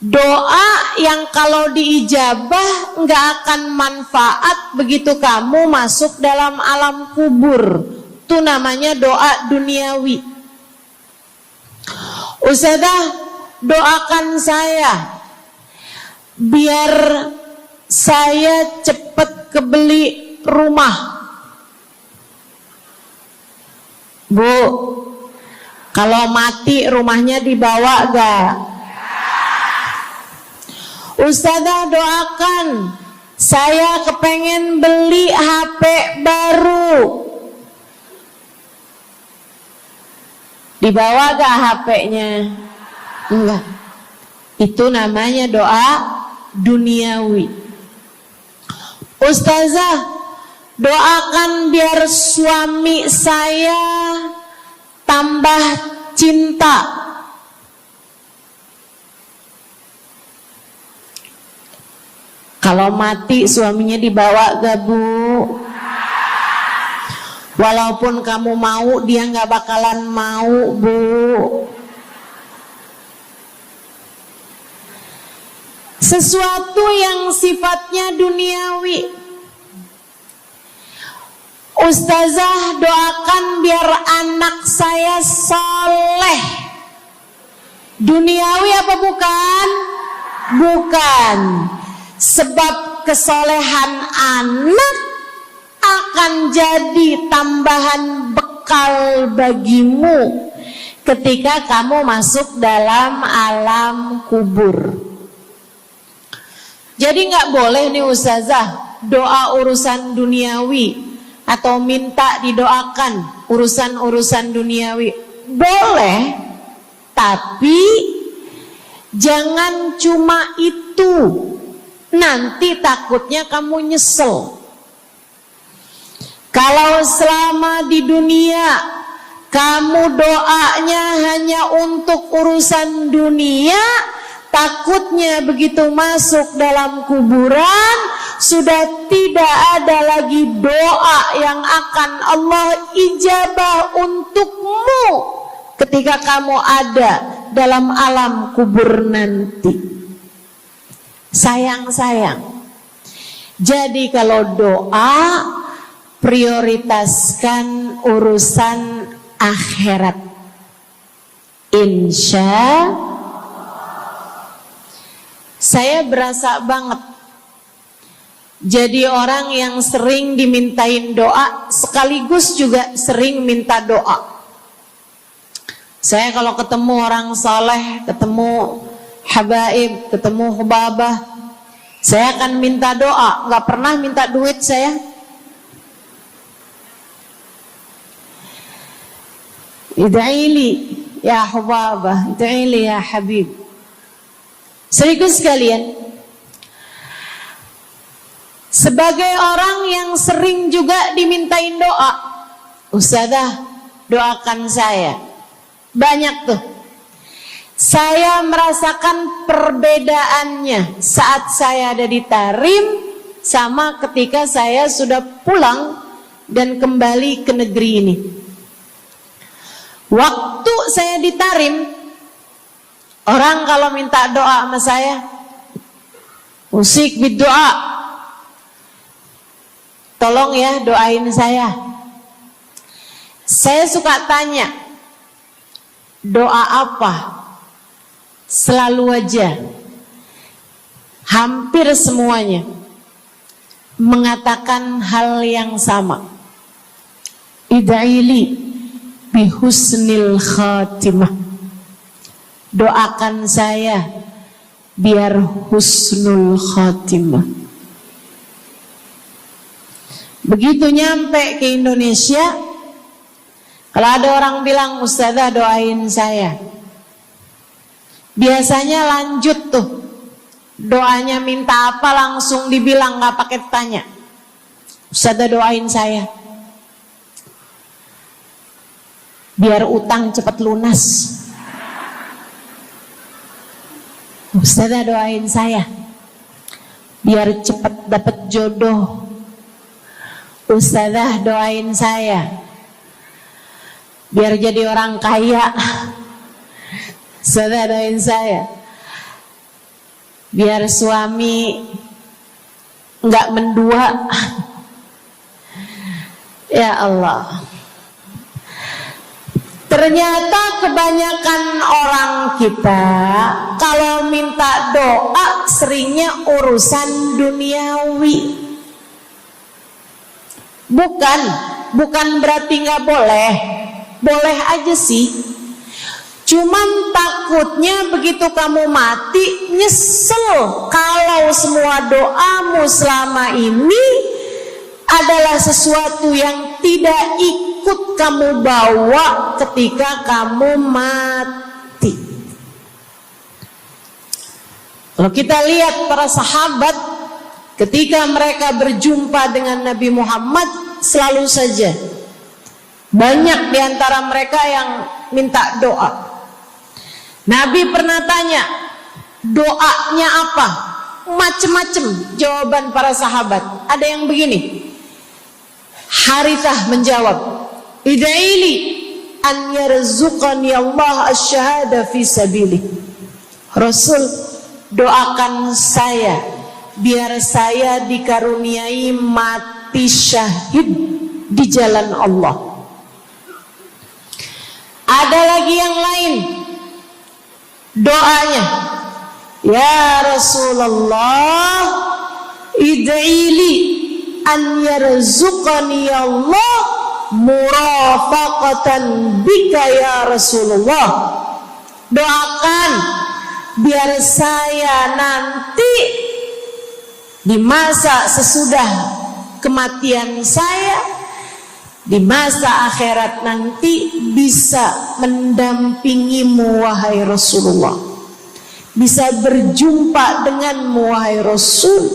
Doa yang kalau diijabah nggak akan manfaat begitu kamu masuk dalam alam kubur. Itu namanya doa duniawi. Ustazah, doakan saya biar saya cepat kebeli rumah. Bu, kalau mati rumahnya dibawa gak? Ustazah, doakan saya kepengen beli HP baru. Dibawa gak HP-nya? Enggak. Itu namanya doa duniawi. Ustazah, Doakan biar suami saya tambah cinta. Kalau mati suaminya dibawa gak Bu? Walaupun kamu mau, dia gak bakalan mau Bu. Sesuatu yang sifatnya duniawi. Ustazah, doakan biar anak saya soleh. Duniawi apa bukan? Bukan. Sebab kesolehan anak akan jadi tambahan bekal bagimu ketika kamu masuk dalam alam kubur. Jadi nggak boleh nih ustazah doa urusan duniawi atau minta didoakan urusan-urusan duniawi. Boleh, tapi jangan cuma itu. Nanti takutnya kamu nyesel. Kalau selama di dunia kamu doanya hanya untuk urusan dunia, takutnya begitu masuk dalam kuburan sudah tidak ada lagi doa yang akan Allah ijabah untukmu ketika kamu ada dalam alam kubur nanti. Sayang-sayang. Jadi kalau doa, prioritaskan urusan akhirat. Insya saya berasa banget jadi orang yang sering dimintain doa sekaligus juga sering minta doa. Saya kalau ketemu orang saleh, ketemu habaib, ketemu hubabah, saya akan minta doa, nggak pernah minta duit saya. Id'ili ya hubabah, id'ili ya habib. Serius sekalian, sebagai orang yang sering juga dimintain doa, ustazah doakan saya. Banyak tuh. Saya merasakan perbedaannya saat saya ada di Tarim sama ketika saya sudah pulang dan kembali ke negeri ini. Waktu saya di Tarim, orang kalau minta doa sama saya, usik berdoa, tolong ya doain saya. Saya suka tanya, doa apa? Selalu aja, hampir semuanya mengatakan hal yang sama. Id'ili bihusnil khatimah. Doakan saya biar husnul khatimah. Begitu nyampe ke Indonesia, kalau ada orang bilang ustazah doain saya, biasanya lanjut tuh doanya, minta apa langsung dibilang, nggak pakai tanya. Ustazah doain saya biar utang cepat lunas. Ustazah doain saya biar cepat dapat jodoh. Ustazah doain saya biar jadi orang kaya. Ustazah doain saya biar suami nggak mendua. Ya Allah, ternyata kebanyakan orang kita kalau minta doa seringnya urusan duniawi. Bukan berarti nggak boleh, boleh aja sih. Cuman takutnya begitu kamu mati nyesel kalau semua doamu selama ini adalah sesuatu yang tidak ikut kamu bawa ketika kamu mati. Kalau kita lihat para sahabat ketika mereka berjumpa dengan Nabi Muhammad, selalu saja banyak di antara mereka yang minta doa. Nabi pernah tanya, doanya apa? Macem-macem jawaban para sahabat. Ada yang begini, Harithah menjawab, ida'ili an yarzuqani Allah asyhada fi sabilih. Rasul, doakan saya biar saya dikaruniai mati syahid di jalan Allah. Ada lagi yang lain doanya, ya Rasulullah, id'ili an yarzuqani Allah murafaqatan bika ya Rasulullah. Doakan biar saya nanti di masa sesudah kematian saya, di masa akhirat nanti bisa mendampingimu wahai Rasulullah, bisa berjumpa denganmu wahai Rasul,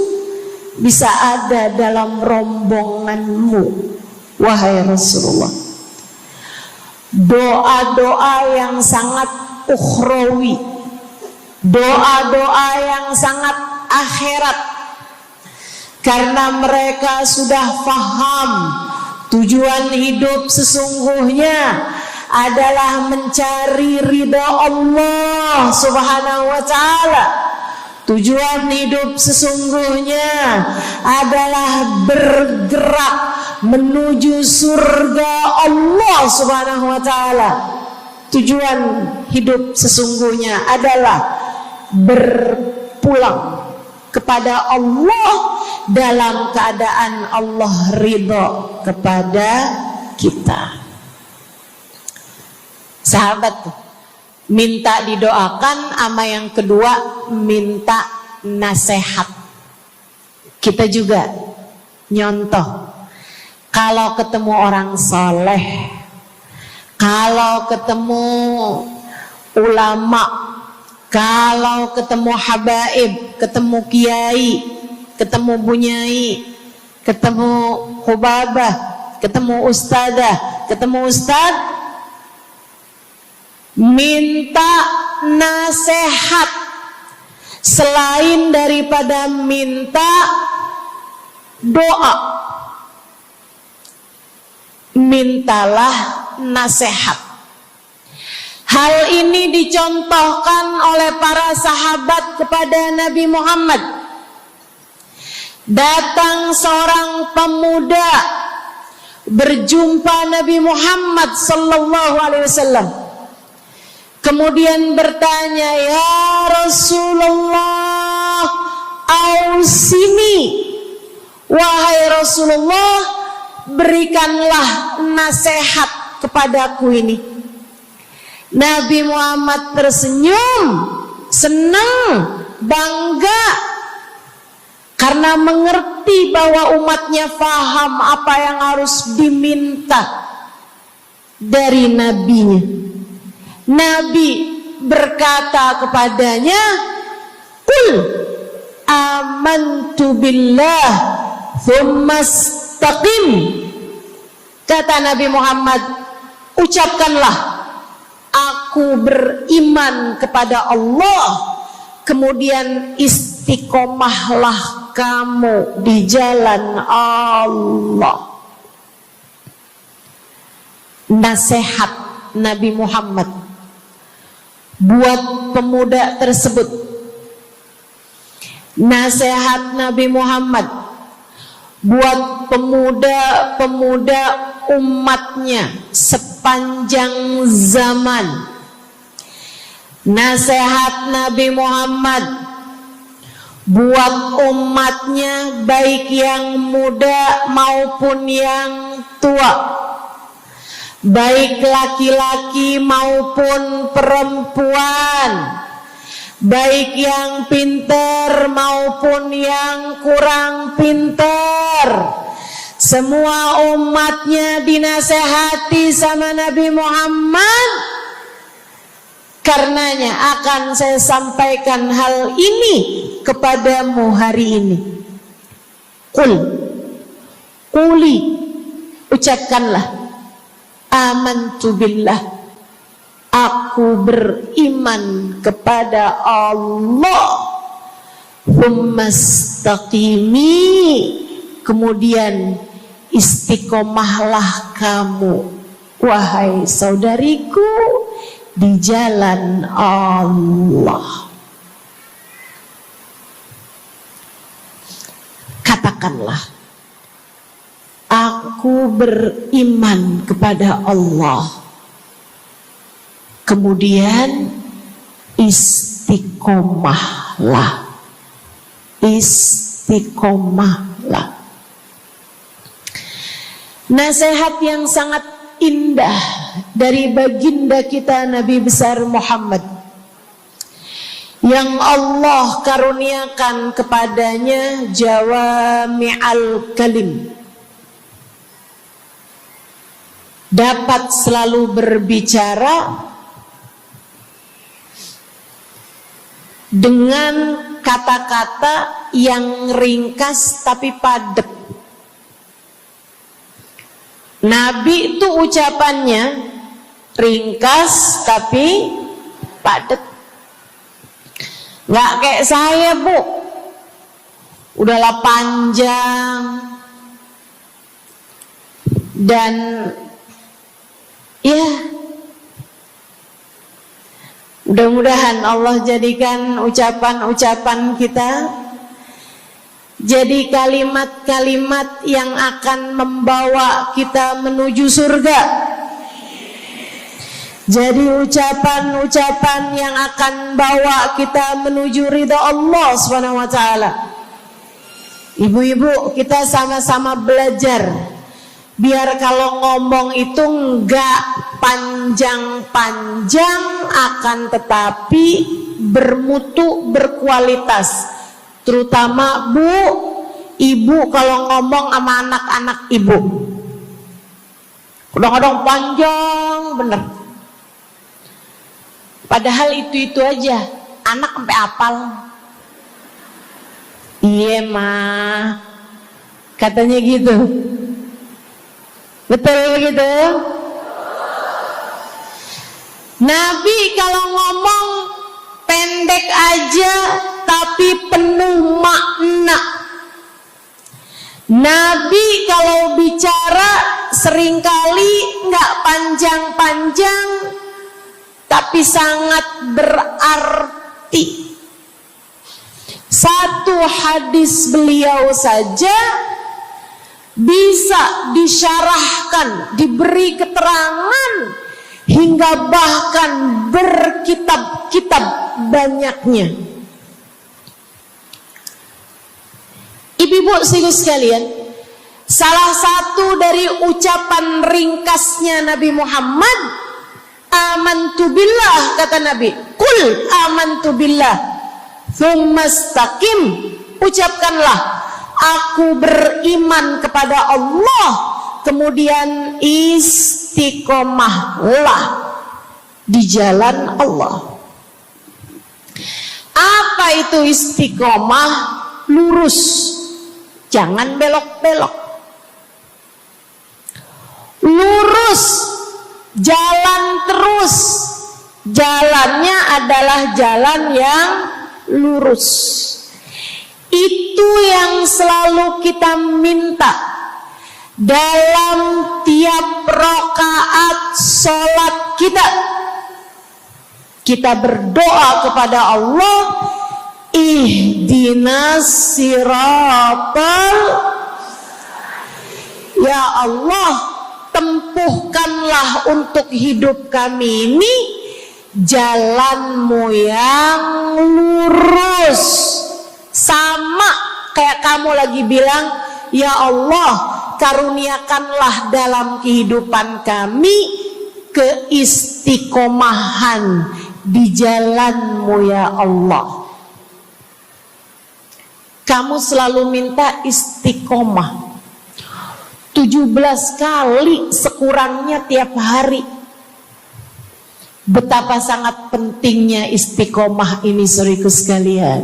bisa ada dalam rombonganmu wahai Rasulullah. Doa-doa yang sangat ukhrawi, doa-doa yang sangat akhirat, karena mereka sudah faham tujuan hidup sesungguhnya adalah mencari ridha Allah Subhanahu wa ta'ala. Tujuan hidup sesungguhnya adalah bergerak menuju surga Allah Subhanahu wa ta'ala. Tujuan hidup sesungguhnya adalah berpulang kepada Allah dalam keadaan Allah ridha kepada kita. Sahabat tuh minta didoakan, sama yang kedua minta nasihat. Kita juga nyontoh, kalau ketemu orang soleh, kalau ketemu ulama, kalau ketemu habaib, ketemu kiai, ketemu bunyai, ketemu hubabah, ketemu ustadzah, ketemu ustadz, minta nasihat. Selain daripada minta doa, mintalah nasihat. Hal ini dicontohkan oleh para sahabat kepada Nabi Muhammad. Datang seorang pemuda berjumpa Nabi Muhammad sallallahu alaihi wasallam. Kemudian bertanya, ya Rasulullah, ausini, wahai Rasulullah, berikanlah nasihat kepadaku ini. Nabi Muhammad tersenyum, senang, bangga, karena mengerti bahwa umatnya faham apa yang harus diminta dari nabinya. Nabi berkata kepadanya, qul amantu billah thumma istaqim. Kata Nabi Muhammad, ucapkanlah, aku beriman kepada Allah, kemudian istiqomahlah kamu di jalan Allah. Nasihat Nabi Muhammad buat pemuda tersebut, nasihat Nabi Muhammad buat pemuda-pemuda umatnya sepanjang zaman. Nasihat Nabi Muhammad buat umatnya, baik yang muda maupun yang tua, baik laki-laki maupun perempuan, baik yang pintar maupun yang kurang pintar. Semua umatnya dinasehati sama Nabi Muhammad. Karenanya akan saya sampaikan hal ini kepadamu hari ini. Quli, ucapkanlah, amantu billah, aku beriman kepada Allah. Tsumastaqimi, kemudian istiqomahlah kamu, wahai saudariku, di jalan Allah. Katakanlah, aku beriman kepada Allah, kemudian istiqomahlah. Nasihat yang sangat indah dari baginda kita Nabi besar Muhammad, yang Allah karuniakan kepadanya jawami'al kalim, dapat selalu berbicara dengan kata-kata yang ringkas tapi padat. Nabi itu ucapannya ringkas tapi padat. Nggak kayak saya, Bu, udahlah panjang dan ya, mudah-mudahan Allah jadikan ucapan-ucapan kita jadi kalimat-kalimat yang akan membawa kita menuju surga. Jadi ucapan-ucapan yang akan bawa kita menuju ridha Allah Subhanahu wa taala. Ibu-ibu, kita sama-sama belajar biar kalau ngomong itu enggak panjang-panjang, akan tetapi bermutu, berkualitas. Terutama Bu, ibu kalau ngomong sama anak-anak ibu, kadang-kadang panjang bener. Padahal itu aja, anak sampai hafal. Iya mah, katanya gitu. Betul gitu? Nabi kalau ngomong pendek aja tapi penuh makna. Nabi kalau bicara seringkali nggak panjang-panjang tapi sangat berarti. Satu hadis beliau saja bisa disyarahkan, diberi keterangan, hingga bahkan berkitab-kitab banyaknya. Ibu-ibu sekalian, salah satu dari ucapan ringkasnya Nabi Muhammad, amantu billah, kata Nabi, qul amantu billah, tsumastaqim, ucapkanlah, aku beriman kepada Allah, kemudian istiqomahlah di jalan Allah. Apa itu istiqomah? Lurus, jangan belok-belok. Lurus, jalan terus. Jalannya adalah jalan yang lurus. Itu yang selalu kita minta dalam tiap rakaat sholat kita. Kita berdoa kepada Allah, ihdinas siratal, ya Allah, tempuhkanlah untuk hidup kami ini jalanmu yang lurus. Sama kayak kamu lagi bilang, ya Allah, karuniakanlah dalam kehidupan kami keistiqomahan di jalanmu ya Allah. Kamu selalu minta istiqomah 17 kali sekurangnya tiap hari. Betapa sangat pentingnya istiqomah ini, saudaraku sekalian.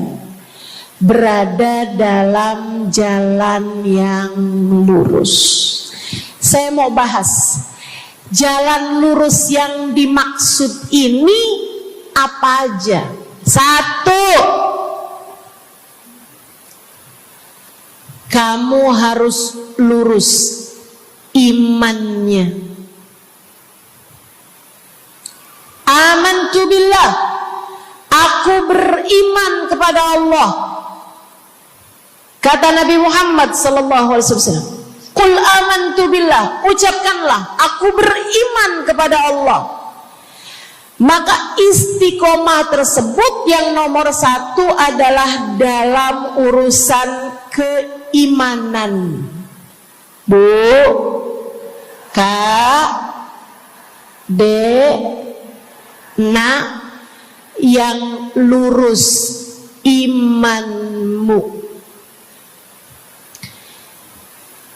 berada dalam jalan yang lurus. Saya mau bahas jalan lurus yang dimaksud ini apa aja. Satu, kamu harus lurus imannya. Amantu billah, aku beriman kepada Allah. Kata Nabi Muhammad sallallahu alaihi wasallam, "Qul amantu billah," ucapkanlah, aku beriman kepada Allah. Maka istiqomah tersebut yang nomor satu adalah dalam urusan keimanan. Bu, Kak, Dek, Nak, yang lurus imanmu.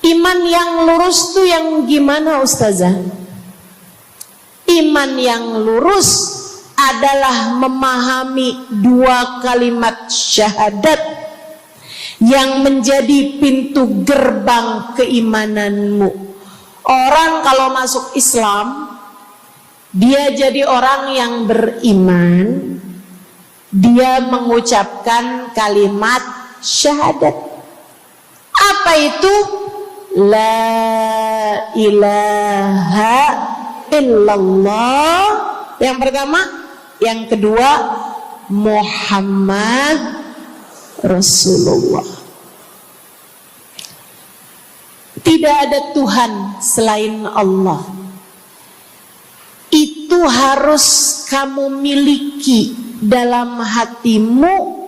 Iman yang lurus tuh yang gimana, Ustazah? Iman yang lurus adalah memahami dua kalimat syahadat yang menjadi pintu gerbang keimananmu. Orang kalau masuk Islam, dia jadi orang yang beriman, dia mengucapkan kalimat syahadat. Apa itu? La ilaha illallah. Yang pertama, yang kedua, Muhammad Rasulullah. Tidak ada Tuhan selain Allah. Itu harus kamu miliki dalam hatimu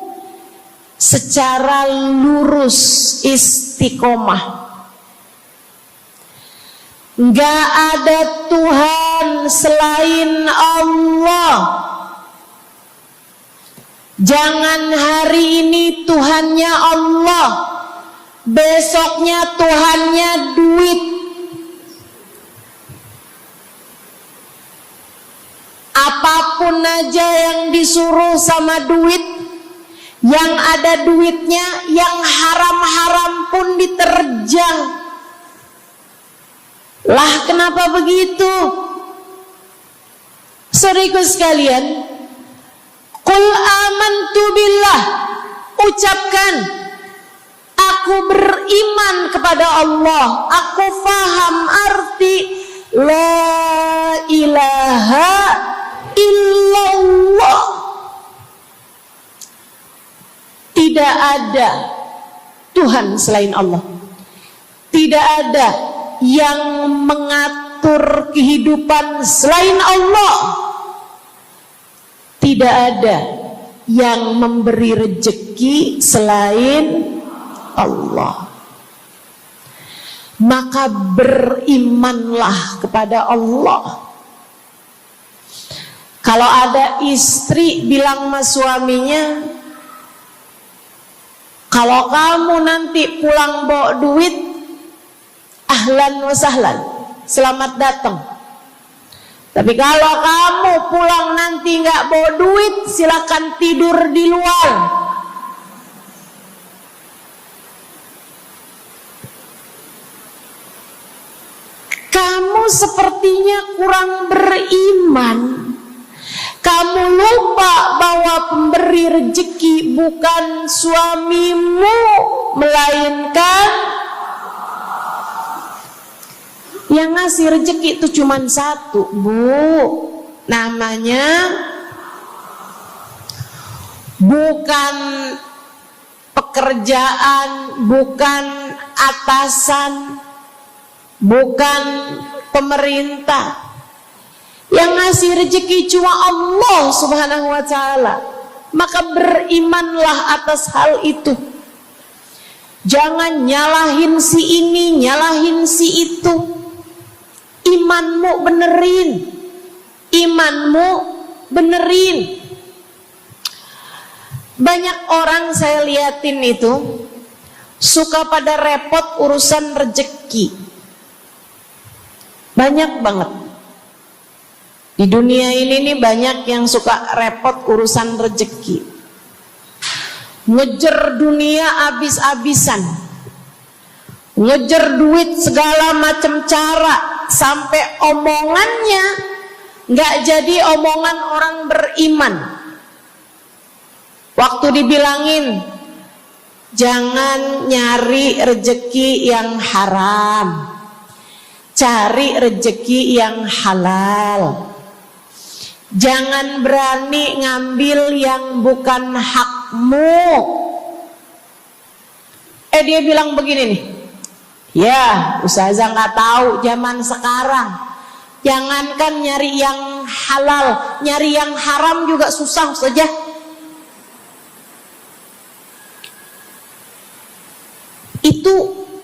secara lurus, istiqomah. Gak ada Tuhan selain Allah. Jangan hari ini Tuhannya Allah, besoknya Tuhannya duit. Apapun aja yang disuruh sama duit, yang ada duitnya, yang haram-haram pun diterjang. Lah kenapa begitu? Saudaraku sekalian, qul amantu billah, ucapkan, aku beriman kepada Allah, aku faham arti la ilaha illallah. Tidak ada Tuhan selain Allah. Tidak ada yang mengatur kehidupan selain Allah. Tidak ada yang memberi rezeki selain Allah. Maka berimanlah kepada Allah. Kalau ada istri bilang sama suaminya, kalau kamu nanti pulang bawa duit, ahlan wa sahlan, selamat datang. Tapi kalau kamu pulang nanti nggak bawa duit, silakan tidur di luar. Kamu sepertinya kurang beriman. Kamu lupa bahwa pemberi rezeki bukan suamimu, melainkan yang ngasih rezeki itu cuma satu, Bu. Namanya bukan pekerjaan, bukan atasan, bukan pemerintah. Yang ngasih rezeki cuma Allah Subhanahu wa ta'ala. Maka berimanlah atas hal itu. Jangan nyalahin si ini, nyalahin si itu. Imanmu benerin. Imanmu benerin. Banyak orang saya liatin itu suka pada repot urusan rezeki. Banyak banget. Di dunia ini nih banyak yang suka repot urusan rezeki. ngejar dunia abis-abisan, ngejar duit segala macam cara, sampai omongannya nggak jadi omongan orang beriman. Waktu dibilangin jangan nyari rejeki yang haram, cari rejeki yang halal. Jangan berani ngambil yang bukan hakmu. Dia bilang begini nih, ya ustazah nggak tahu zaman sekarang, jangankan nyari yang halal, nyari yang haram juga susah saja. Itu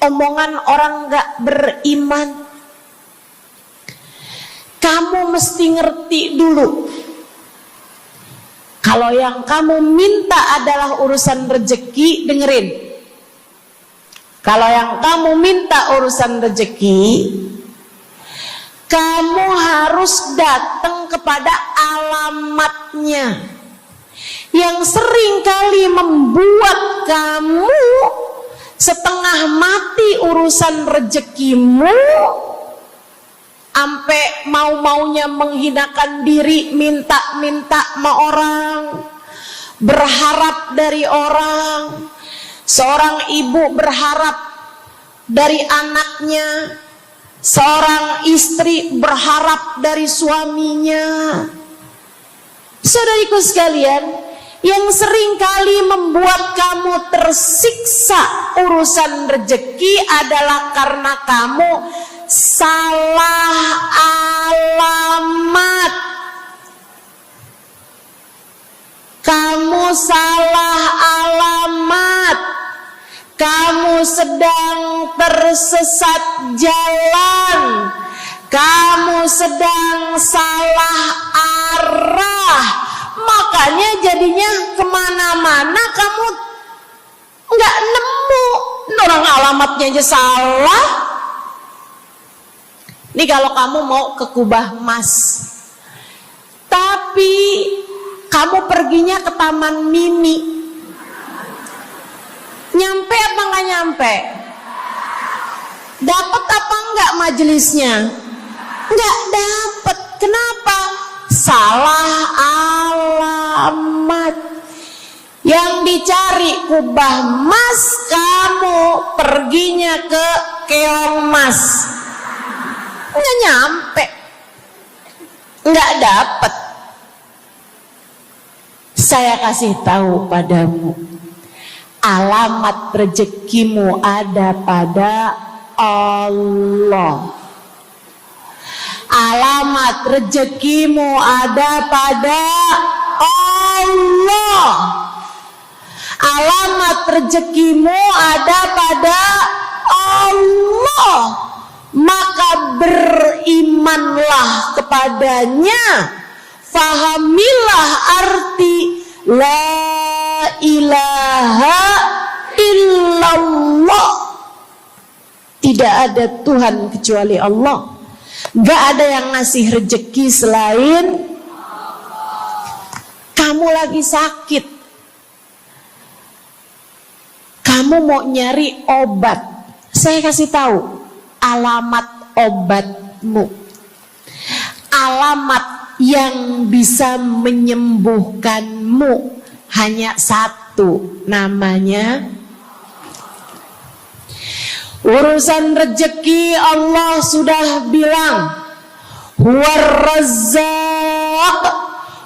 omongan orang nggak beriman. Kamu mesti ngerti dulu, kalau yang kamu minta adalah urusan rezeki, dengerin. Kalau yang kamu minta urusan rezeki, kamu harus datang kepada alamatnya. Yang sering kali membuat kamu setengah mati urusan rezekimu, sampai mau-maunya menghinakan diri, minta-minta sama orang, berharap dari orang. Seorang ibu berharap dari anaknya, seorang istri berharap dari suaminya. Saudariku sekalian, yang sering kali membuat kamu tersiksa urusan rezeki adalah karena kamu salah alamat. Kamu salah alamat. Kamu sedang tersesat jalan. Kamu sedang salah arah. Makanya jadinya kemana-mana kamu nggak nemu. Orang alamatnya aja salah. Ini kalau kamu mau ke Kubah Mas, tapi kamu perginya ke Taman Mini, nyampe apa nggak nyampe? Dapat apa enggak majelisnya? Nggak dapat. Kenapa? Salah alamat. Yang dicari Kubah Mas, kamu perginya ke Keong Mas. Nggak nyampe, nggak dapat. Saya kasih tahu padamu, alamat rezekimu ada pada Allah. Alamat rezekimu ada pada Allah. Alamat rezekimu ada pada Allah. Maka berimanlah kepadanya, fahamilah arti la ilaha illallah. Tidak ada Tuhan kecuali Allah. Gak ada yang ngasih rezeki selain kamu. Lagi sakit, kamu mau nyari obat, saya kasih tahu alamat obatmu. Alamat yang bisa menyembuhkanmu hanya satu, namanya urusan rezeki. Allah sudah bilang, huwar razzaq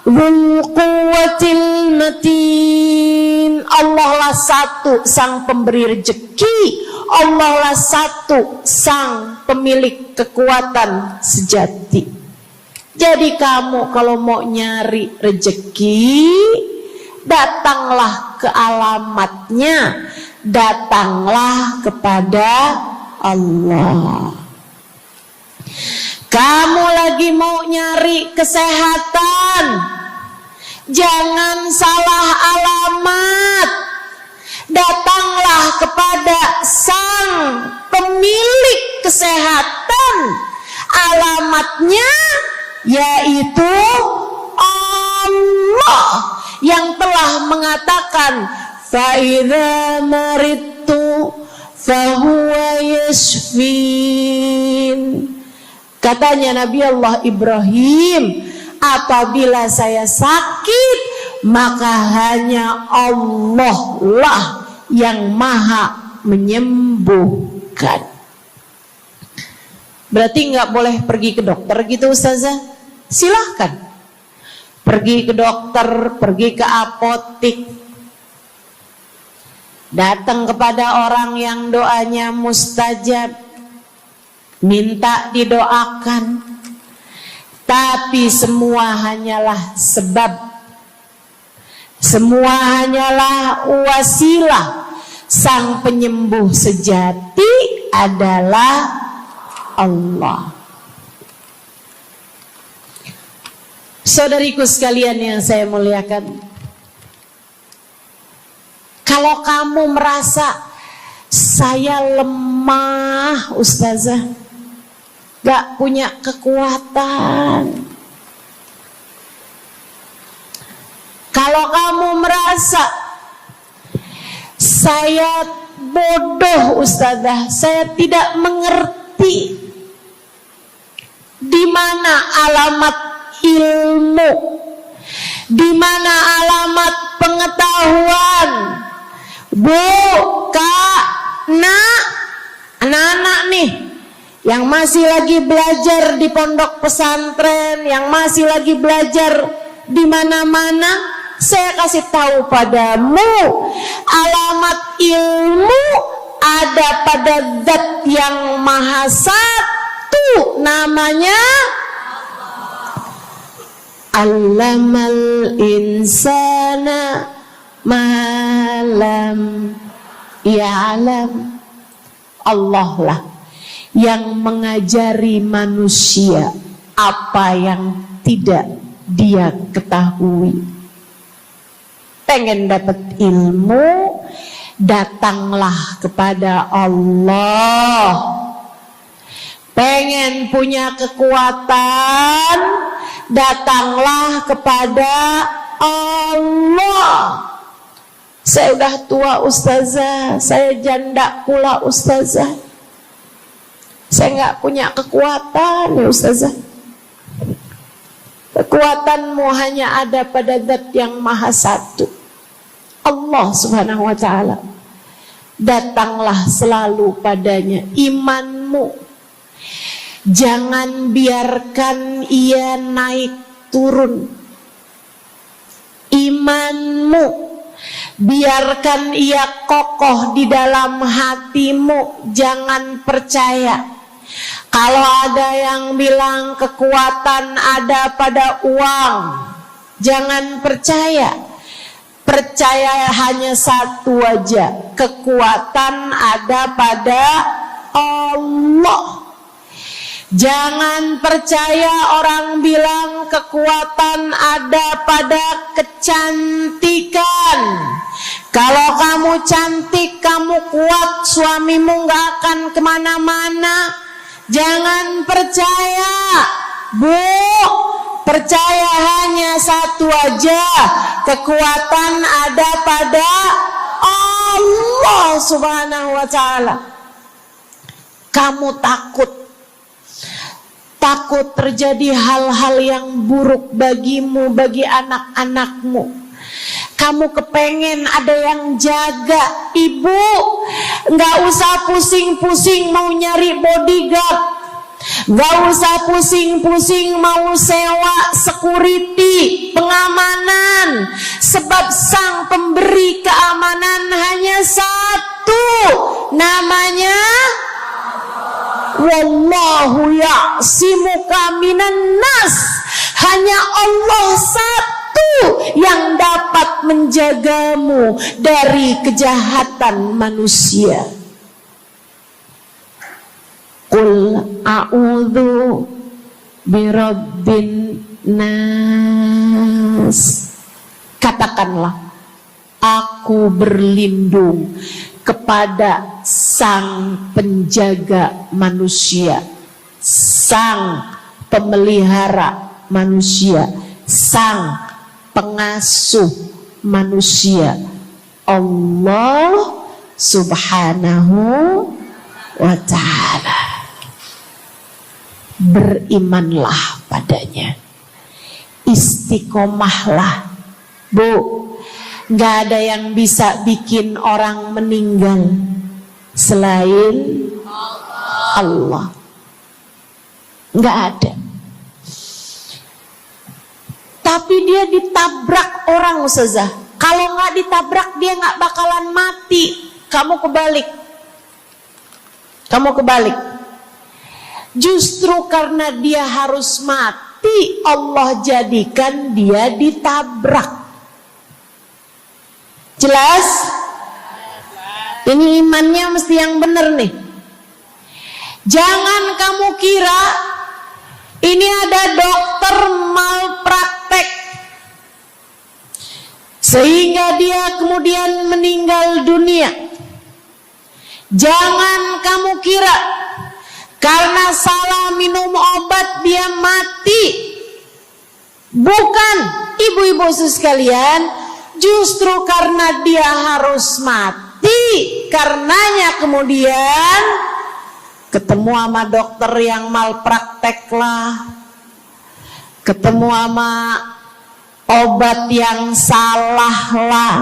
dzul quwwatil matin. Allah lah satu sang pemberi rezeki. Allah lah satu sang pemilik kekuatan sejati. Jadi kamu kalau mau nyari rezeki, datanglah ke alamatnya, datanglah kepada Allah. Kamu lagi mau nyari kesehatan, jangan salah alamat. Datanglah kepada sang pemilik kesehatan. Alamatnya yaitu Allah yang telah mengatakan, fa idza maridtu fa huwa yashfin. Katanya Nabi Allah Ibrahim, apabila saya sakit, maka hanya Allah lah yang maha menyembuhkan. Berarti nggak boleh pergi ke dokter gitu Ustazah? Silahkan pergi ke dokter, pergi ke apotik, datang kepada orang yang doanya mustajab, minta didoakan. Tapi semua hanyalah sebab, semua hanyalah wasilah. Sang penyembuh sejati adalah Allah. Saudariku sekalian yang saya muliakan, kalau kamu merasa saya lemah Ustazah, gak punya kekuatan, kalau kamu merasa saya bodoh Ustazah, saya tidak mengerti di mana alamat ilmu, di mana alamat pengetahuan. Bu, Kak, Nak, anak-anak nih yang masih lagi belajar di pondok pesantren, yang masih lagi belajar di mana-mana, saya kasih tahu padamu, alamat ilmu ada pada Zat yang Maha Satu, namanya Allamal insana malam ya'lam. Allah lah yang mengajari manusia apa yang tidak dia ketahui. Pengen dapat ilmu, datanglah kepada Allah. Pengen punya kekuatan, datanglah kepada Allah. Saya udah tua Ustazah, saya janda pula Ustazah, saya nggak punya kekuatan ya Ustazah. Kekuatanmu hanya ada pada Zat yang Maha Satu, Allah Subhanahu wa Ta'ala. Datanglah selalu padanya. Imanmu jangan biarkan ia naik turun. Imanmu biarkan ia kokoh di dalam hatimu. Jangan percaya kalau ada yang bilang kekuatan ada pada uang. Jangan percaya. Percaya hanya satu aja, kekuatan ada pada Allah. Jangan percaya orang bilang kekuatan ada pada kecantikan. Kalau kamu cantik, kamu kuat, suamimu gak akan kemana-mana. Jangan percaya, Bu. Percaya hanya satu aja, kekuatan ada pada Allah Subhanahu wa Ta'ala. Kamu takut terjadi hal-hal yang buruk bagimu, bagi anak-anakmu. Kamu kepengen ada yang jaga. Ibu, gak usah pusing-pusing mau nyari bodyguard, gak usah pusing-pusing mau sewa security, pengamanan. Sebab sang pemberi keamanan hanya satu, namanya Wallahu ya'simuka minan nas. Hanya Allah satu yang dapat menjagamu dari kejahatan manusia. Qul a'udzu birabbin nas. Katakanlah, aku berlindung kepada sang penjaga manusia, sang pemelihara manusia, sang pengasuh manusia. Allah Subhanahu wa ta'ala. Berimanlah padanya, istiqomahlah. Bu, gak ada yang bisa bikin orang meninggal selain Allah. Gak ada. Tapi dia ditabrak orang, Ustazah. Kalau gak ditabrak dia gak bakalan mati. Kamu kebalik. Justru karena dia harus mati, Allah jadikan dia ditabrak. Jelas? Ini imannya mesti yang benar nih. Jangan kamu kira ini ada dokter malpraktek sehingga dia kemudian meninggal dunia. Jangan kamu kira karena salah minum obat dia mati. Bukan, ibu-ibu sekalian, justru karena dia harus mati, karenanya kemudian ketemu sama dokter yang malpraktek lah, ketemu sama obat yang salah lah.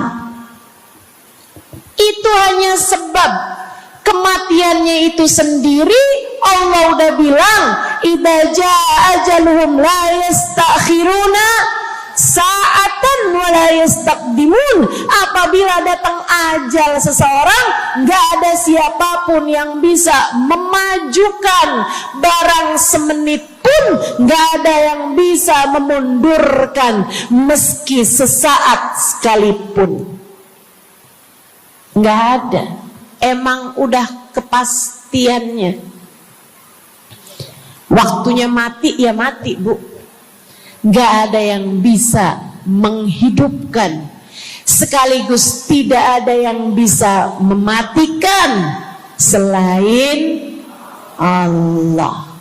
Itu hanya sebab kematiannya itu sendiri. Allah udah bilang, idza jaa ajaluhum la yastakhiruna sa'atan wa la yastaqdimun. Apabila datang ajal seseorang, gak ada siapapun yang bisa memajukan barang semenit pun, gak ada yang bisa memundurkan meski sesaat sekalipun. Gak ada. Emang udah kepastiannya. Waktunya mati ya mati, Bu. Gak ada yang bisa menghidupkan, sekaligus tidak ada yang bisa mematikan selain Allah.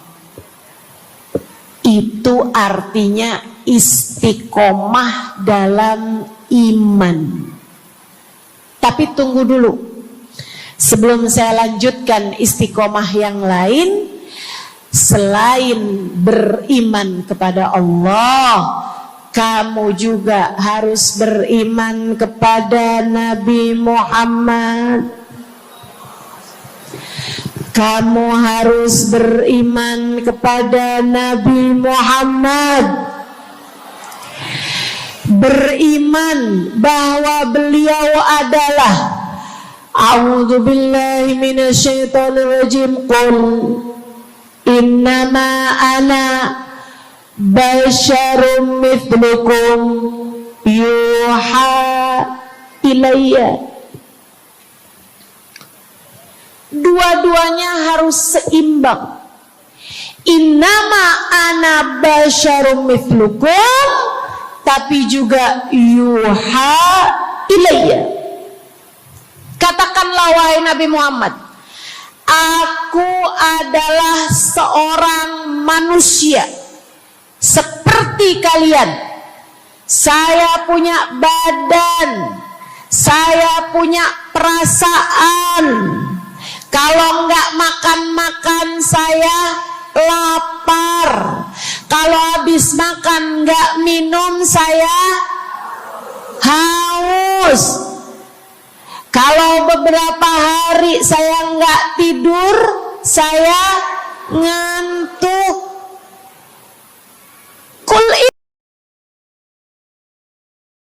Itu artinya istiqomah dalam iman. Tapi tunggu dulu, sebelum saya lanjutkan istiqomah yang lain. Selain beriman kepada Allah, kamu juga harus beriman kepada Nabi Muhammad. Kamu harus beriman kepada Nabi Muhammad. Beriman bahwa beliau adalah, a'udzubillahi minasyaitonirrajim, qul innama ana basyarum mithlukum yuha ilayya. Dua-duanya harus seimbang. Innama ana basyarum mithlukum, tapi juga yuha ilayya. Katakanlah wahai Nabi Muhammad, aku adalah seorang manusia seperti kalian. Saya punya badan, saya punya perasaan. Kalau nggak makan-makan saya lapar. Kalau habis makan nggak minum saya haus. Kalau beberapa hari saya nggak tidur, saya ngantuk.